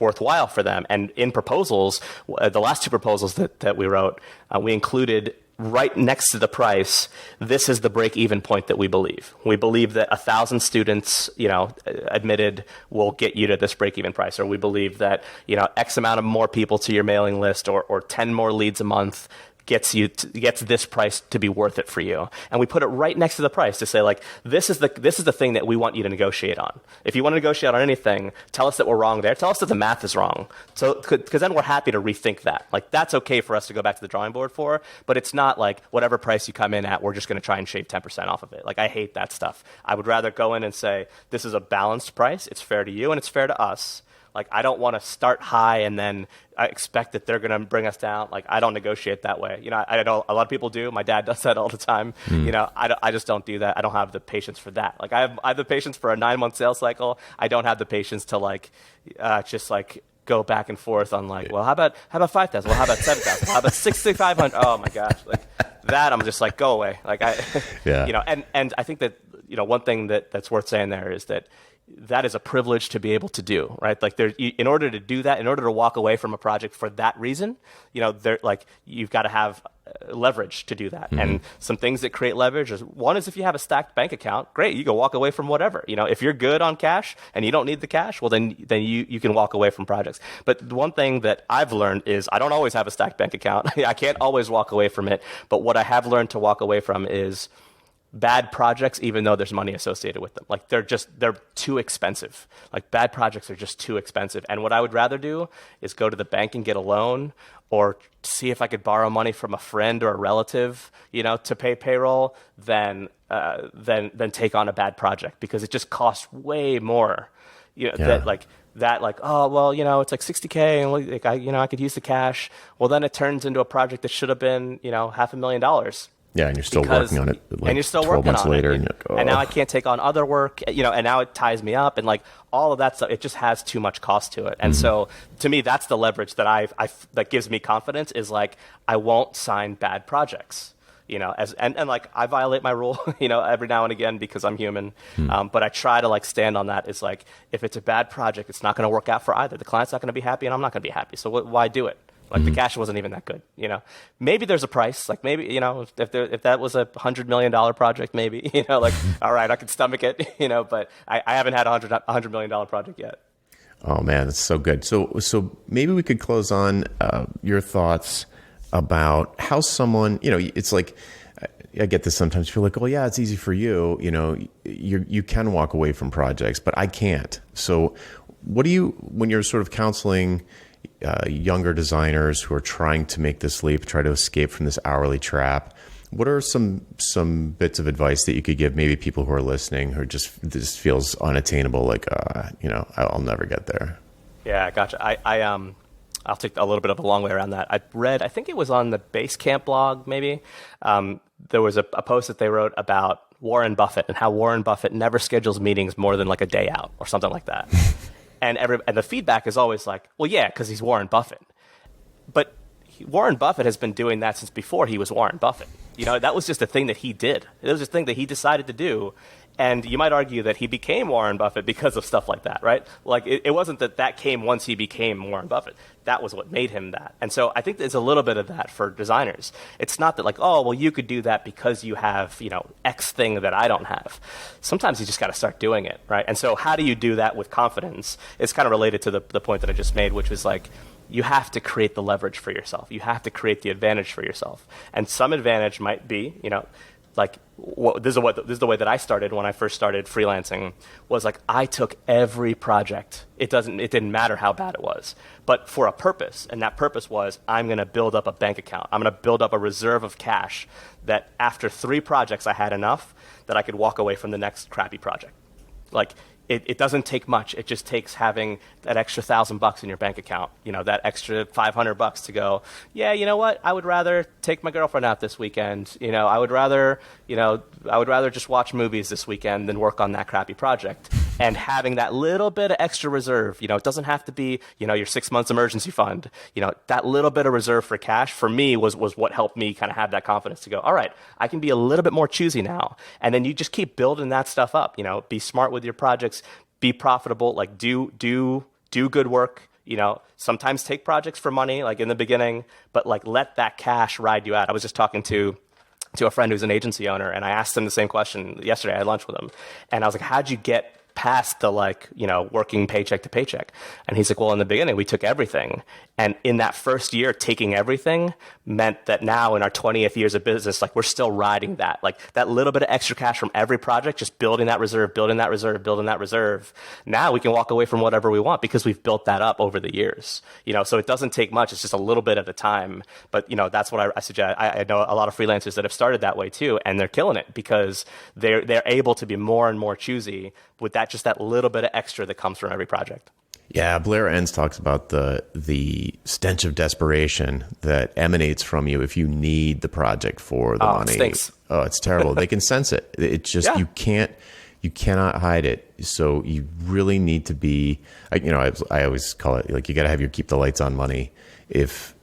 worthwhile for them. And in proposals, the last two proposals that we wrote, we included right next to the price, this is the break-even point that we believe. We believe that 1,000 students, admitted will get you to this break-even price, or we believe that, X amount of more people to your mailing list, or 10 more leads a month gets this price to be worth it for you. And we put it right next to the price to say, like, this is the thing that we want you to negotiate on. If you want to negotiate on anything, tell us that we're wrong there. Tell us that the math is wrong. So, because then we're happy to rethink that. Like, that's okay for us to go back to the drawing board for, but it's not like whatever price you come in at, we're just going to try and shave 10% off of it. Like, I hate that stuff. I would rather go in and say, this is a balanced price. It's fair to you and it's fair to us. Like, I don't want to start high and then I expect that they're going to bring us down. Like, I don't negotiate that way. I know a lot of people do. My dad does that all the time. I just don't do that. I don't have the patience for that. Like, I have the patience for a 9-month sales cycle. I don't have the patience to just go back and forth on well, how about 5,000? Well, how about 7,000? How about 6,500? Oh my gosh. Like that, I'm just like, go away. Like and I think that, one thing that's worth saying there is that is a privilege to be able to do, right? Like, in order to do that, in order to walk away from a project for that reason, you've got to have leverage to do that. Mm-hmm. And some things that create leverage is, one is if you have a stacked bank account, great, you can walk away from whatever. If you're good on cash and you don't need the cash, well, then you can walk away from projects. But the one thing that I've learned is I don't always have a stacked bank account. I can't always walk away from it. But what I have learned to walk away from is bad projects, even though there's money associated with them. Like, they're too expensive. Like, bad projects are just too expensive. And what I would rather do is go to the bank and get a loan, or see if I could borrow money from a friend or a relative, to pay payroll than take on a bad project, because it just costs way more. Oh, well, it's like $60K and I could use the cash. Well, then it turns into a project that should have been, $500,000. Yeah, and you're still working on it. And you're still 12 working months on later, it. and And now I can't take on other work, and now it ties me up, and all of that stuff. It just has too much cost to it. And so, to me, that's the leverage that that gives me confidence. Is I won't sign bad projects. I violate my rule, every now and again, because I'm human. But I try to stand on that. It's if it's a bad project, it's not going to work out for either. The client's not going to be happy, and I'm not going to be happy. So why do it? The cash wasn't even that good, Maybe there's a price. Maybe, if that was a $100 million project, maybe, all right, I could stomach it, But I haven't had a $100 million project yet. Oh man, that's so good. So maybe we could close on your thoughts about how someone, it's like, I get this sometimes. Feel like, oh yeah, it's easy for you. You can walk away from projects, but I can't. So what do you, when you're sort of counseling younger designers who are trying to make this leap, try to escape from this hourly trap, what are some bits of advice that you could give maybe people who are listening who just this feels unattainable, I'll never get there? Yeah, gotcha. I'll take a little bit of a long way around that. I think it was on the Basecamp blog, maybe. There was a post that they wrote about Warren Buffett and how Warren Buffett never schedules meetings more than a day out or something like that. And the feedback is always well, yeah, because he's Warren Buffett. But Warren Buffett has been doing that since before he was Warren Buffett. That was just a thing that he did. It was a thing that he decided to do. And you might argue that he became Warren Buffett because of stuff like that, right? It wasn't that came once he became Warren Buffett. That was what made him that. And so I think there's a little bit of that for designers. It's not that oh, well, you could do that because you have, X thing that I don't have. Sometimes you just got to start doing it, right? And so how do you do that with confidence? It's kind of related to the point that I just made, which was you have to create the leverage for yourself. You have to create the advantage for yourself. And some advantage might be, this is the way that I started when I first started freelancing, was I took every project. It didn't matter how bad it was, but for a purpose. And that purpose was, I'm going to build up a bank account. I'm going to build up a reserve of cash that after 3 projects, I had enough that I could walk away from the next crappy project. It doesn't take much. It just takes having that extra $1,000 in your bank account, that extra $500 to go, yeah, you know what? I would rather take my girlfriend out this weekend. I would rather just watch movies this weekend than work on that crappy project. and having that little bit of extra reserve. It doesn't have to be, your 6 months emergency fund. That little bit of reserve for cash for me was what helped me kind of have that confidence to go, all right, I can be a little bit more choosy now. And then you just keep building that stuff up. Be smart with your projects, be profitable, like do good work. Sometimes take projects for money, like in the beginning, but like let that cash ride you out. I was just talking to a friend who's an agency owner, and I asked him the same question yesterday. I had lunch with him, and I was like, how'd you get past the working paycheck to paycheck? And he's like, well, in the beginning we took everything, and in that first year taking everything meant that now in our 20th years of business, like we're still riding that, like that little bit of extra cash from every project, just building that reserve, building that reserve, building that reserve. Now we can walk away from whatever we want because we've built that up over the years. So it doesn't take much. It's just a little bit at a time. But that's what I suggest. I know a lot of freelancers that have started that way too, and they're killing it because they're able to be more and more choosy with that little bit of extra that comes from every project. Yeah, Blair Enns talks about the stench of desperation that emanates from you if you need the project for the money. It stinks. Oh, it's terrible. They can sense it. It's just you cannot hide it. So you really need to be, I always call it like you got to have your keep the lights on money. If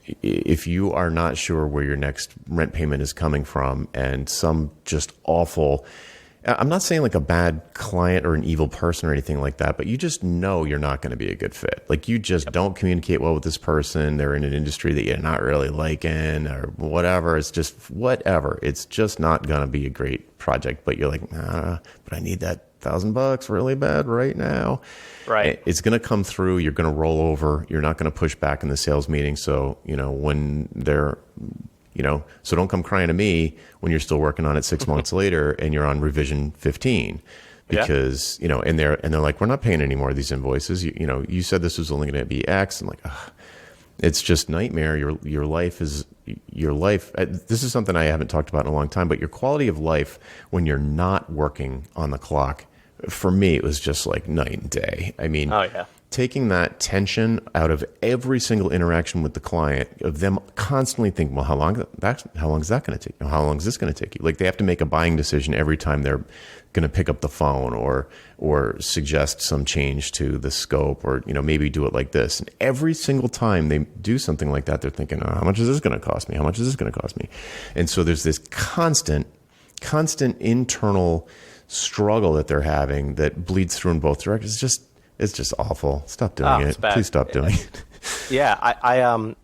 you are not sure where your next rent payment is coming from, and some just awful, I'm not saying like a bad client or an evil person or anything like that, but you just know you're not going to be a good fit. Like you just don't communicate well with this person. They're in an industry that you're not really liking or whatever. It's just whatever. It's just not going to be a great project, but you're like, nah, but I need that $1,000 really bad right now. Right. It's going to come through. You're going to roll over. You're not going to push back in the sales meeting. So, when they're, so don't come crying to me when you're still working on it 6 months later and you're on revision 15 because, and they're like, we're not paying any more of these invoices. You said this was only going to be X. I'm like, it's just nightmare. Your life is your life. This is something I haven't talked about in a long time, but your quality of life when you're not working on the clock, for me, it was just like night and day. I mean, taking that tension out of every single interaction with the client, of them constantly thinking, well, how long is that going to take? How long is this going to take you? Like they have to make a buying decision every time they're going to pick up the phone or suggest some change to the scope or, maybe do it like this. And every single time they do something like that, they're thinking, how much is this going to cost me? How much is this going to cost me? And so there's this constant internal struggle that they're having that bleeds through in both directions. It's just awful. Stop doing it. Please stop doing it. Yeah, I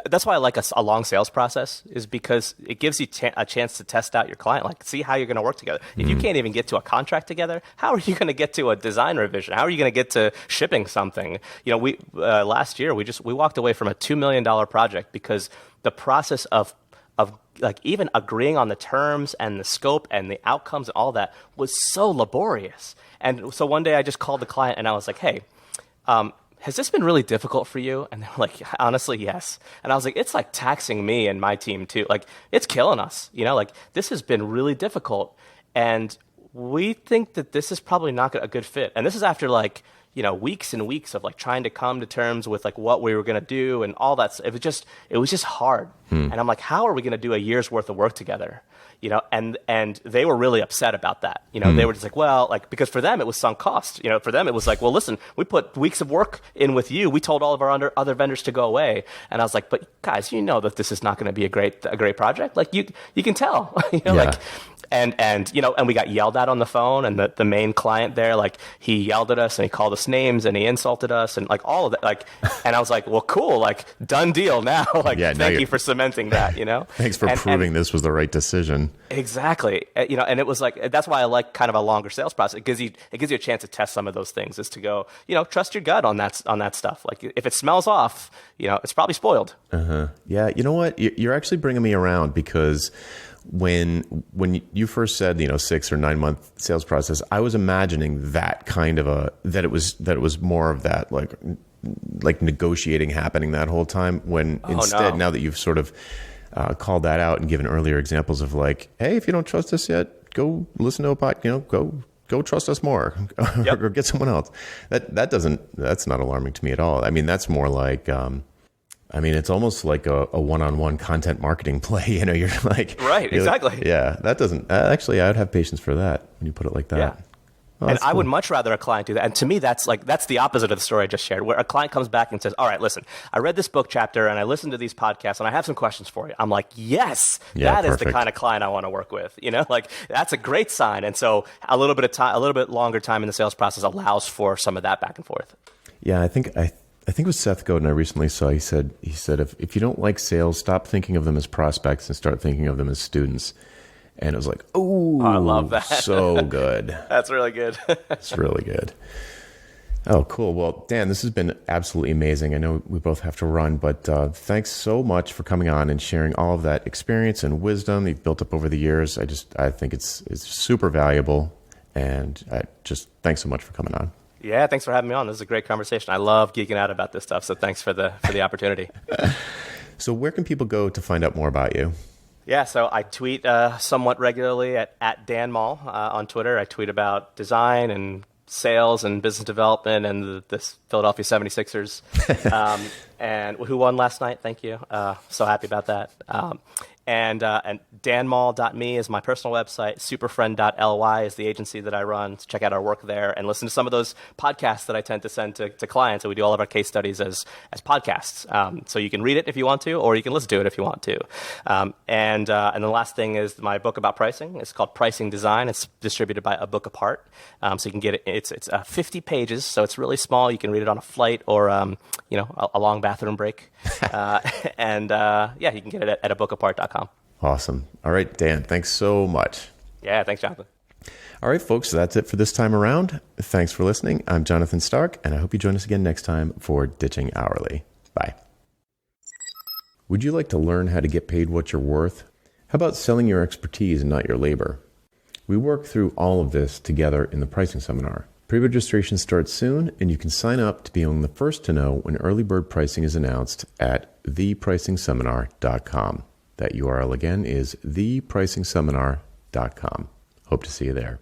that's why I like a long sales process, is because it gives you a chance to test out your client, like see how you're going to work together. If you can't even get to a contract together, how are you going to get to a design revision? How are you going to get to shipping something? We last year we walked away from a $2 million project because the process of like even agreeing on the terms and the scope and the outcomes and all that was so laborious. And so one day I just called the client and I was like, hey, has this been really difficult for you? And they were like, honestly, yes. And I was like, it's like taxing me and my team too. Like it's killing us, like this has been really difficult. And we think that this is probably not a good fit. And this is after weeks and weeks of like trying to come to terms with like what we were going to do and all that. It was just hard. And I'm like, how are we going to do a year's worth of work together? And they were really upset about that. They were just like, well, like, because for them it was sunk cost. For them it was like, well, listen, we put weeks of work in with you. We told all of our other vendors to go away. And I was like, but guys, that this is not going to be a great project. Like you can tell, and we got yelled at on the phone, and the main client there, like he yelled at us and he called us names and he insulted us and like all of that. Like, and I was like, well, cool, like done deal now. Like, thank you for cementing that, Thanks for proving this was the right decision. Exactly. And it was like, that's why I like kind of a longer sales process. It gives you a chance to test some of those things, is to go, trust your gut on that stuff. Like if it smells off, it's probably spoiled. Yeah. You know what? You're actually bringing me around, because when you first said 6 or 9 month sales process, I was imagining that kind of that it was more of that like negotiating happening that whole time, when instead, now that you've sort of called that out and given earlier examples of like, hey, if you don't trust us yet, go listen to a podcast, go trust us more, or get someone else. That's not alarming to me at all. I mean, that's more like, it's almost like a one-on-one content marketing play. You're like, right, exactly. That doesn't, actually, I would have patience for that when you put it like that. Oh, And that's I would cool. much rather a client do that. And to me, that's the opposite of the story I just shared, where a client comes back and says, all right, listen, I read this book chapter and I listened to these podcasts and I have some questions for you. I'm like, yes, Yeah, that is the perfect. kind of client I want to work with. Like that's a great sign. And so a little bit of time, a little bit longer time in the sales process allows for some of that back and forth. Yeah, I think it was Seth Godin I recently saw. He said if you don't like sales, stop thinking of them as prospects and start thinking of them as students. And it was like, oh, I love that. So good. That's really good. It's really good. Oh, cool. Well, Dan, this has been absolutely amazing. I know we both have to run, but thanks so much for coming on and sharing all of that experience and wisdom you've built up over the years. I think it's super valuable, and thanks so much for coming on. Yeah, thanks for having me on. This is a great conversation. I love geeking out about this stuff. So thanks for the opportunity. So where can people go to find out more about you? Yeah, so I tweet somewhat regularly at Dan Mall on Twitter. I tweet about design and sales and business development and the Philadelphia 76ers and who won last night. Thank you. So happy about that. And danmall.me is my personal website. Superfriend.ly is the agency that I run. So check out our work there and listen to some of those podcasts that I tend to send to clients. So we do all of our case studies as podcasts. So you can read it if you want to, or you can listen to it if you want to. And the last thing is my book about pricing. It's called Pricing Design. It's distributed by A Book Apart. So you can get it. It's 50 pages, so it's really small. You can read it on a flight or a long bathroom break. You can get it at abookapart.com. Awesome. All right, Dan, thanks so much. Yeah, thanks, Jonathan. All right, folks, so that's it for this time around. Thanks for listening. I'm Jonathan Stark, and I hope you join us again next time for Ditching Hourly. Bye. Would you like to learn how to get paid what you're worth? How about selling your expertise and not your labor? We work through all of this together in the pricing seminar. Pre-registration starts soon, and you can sign up to be among the first to know when early bird pricing is announced at thepricingseminar.com. That URL again is thepricingseminar.com. Hope to see you there.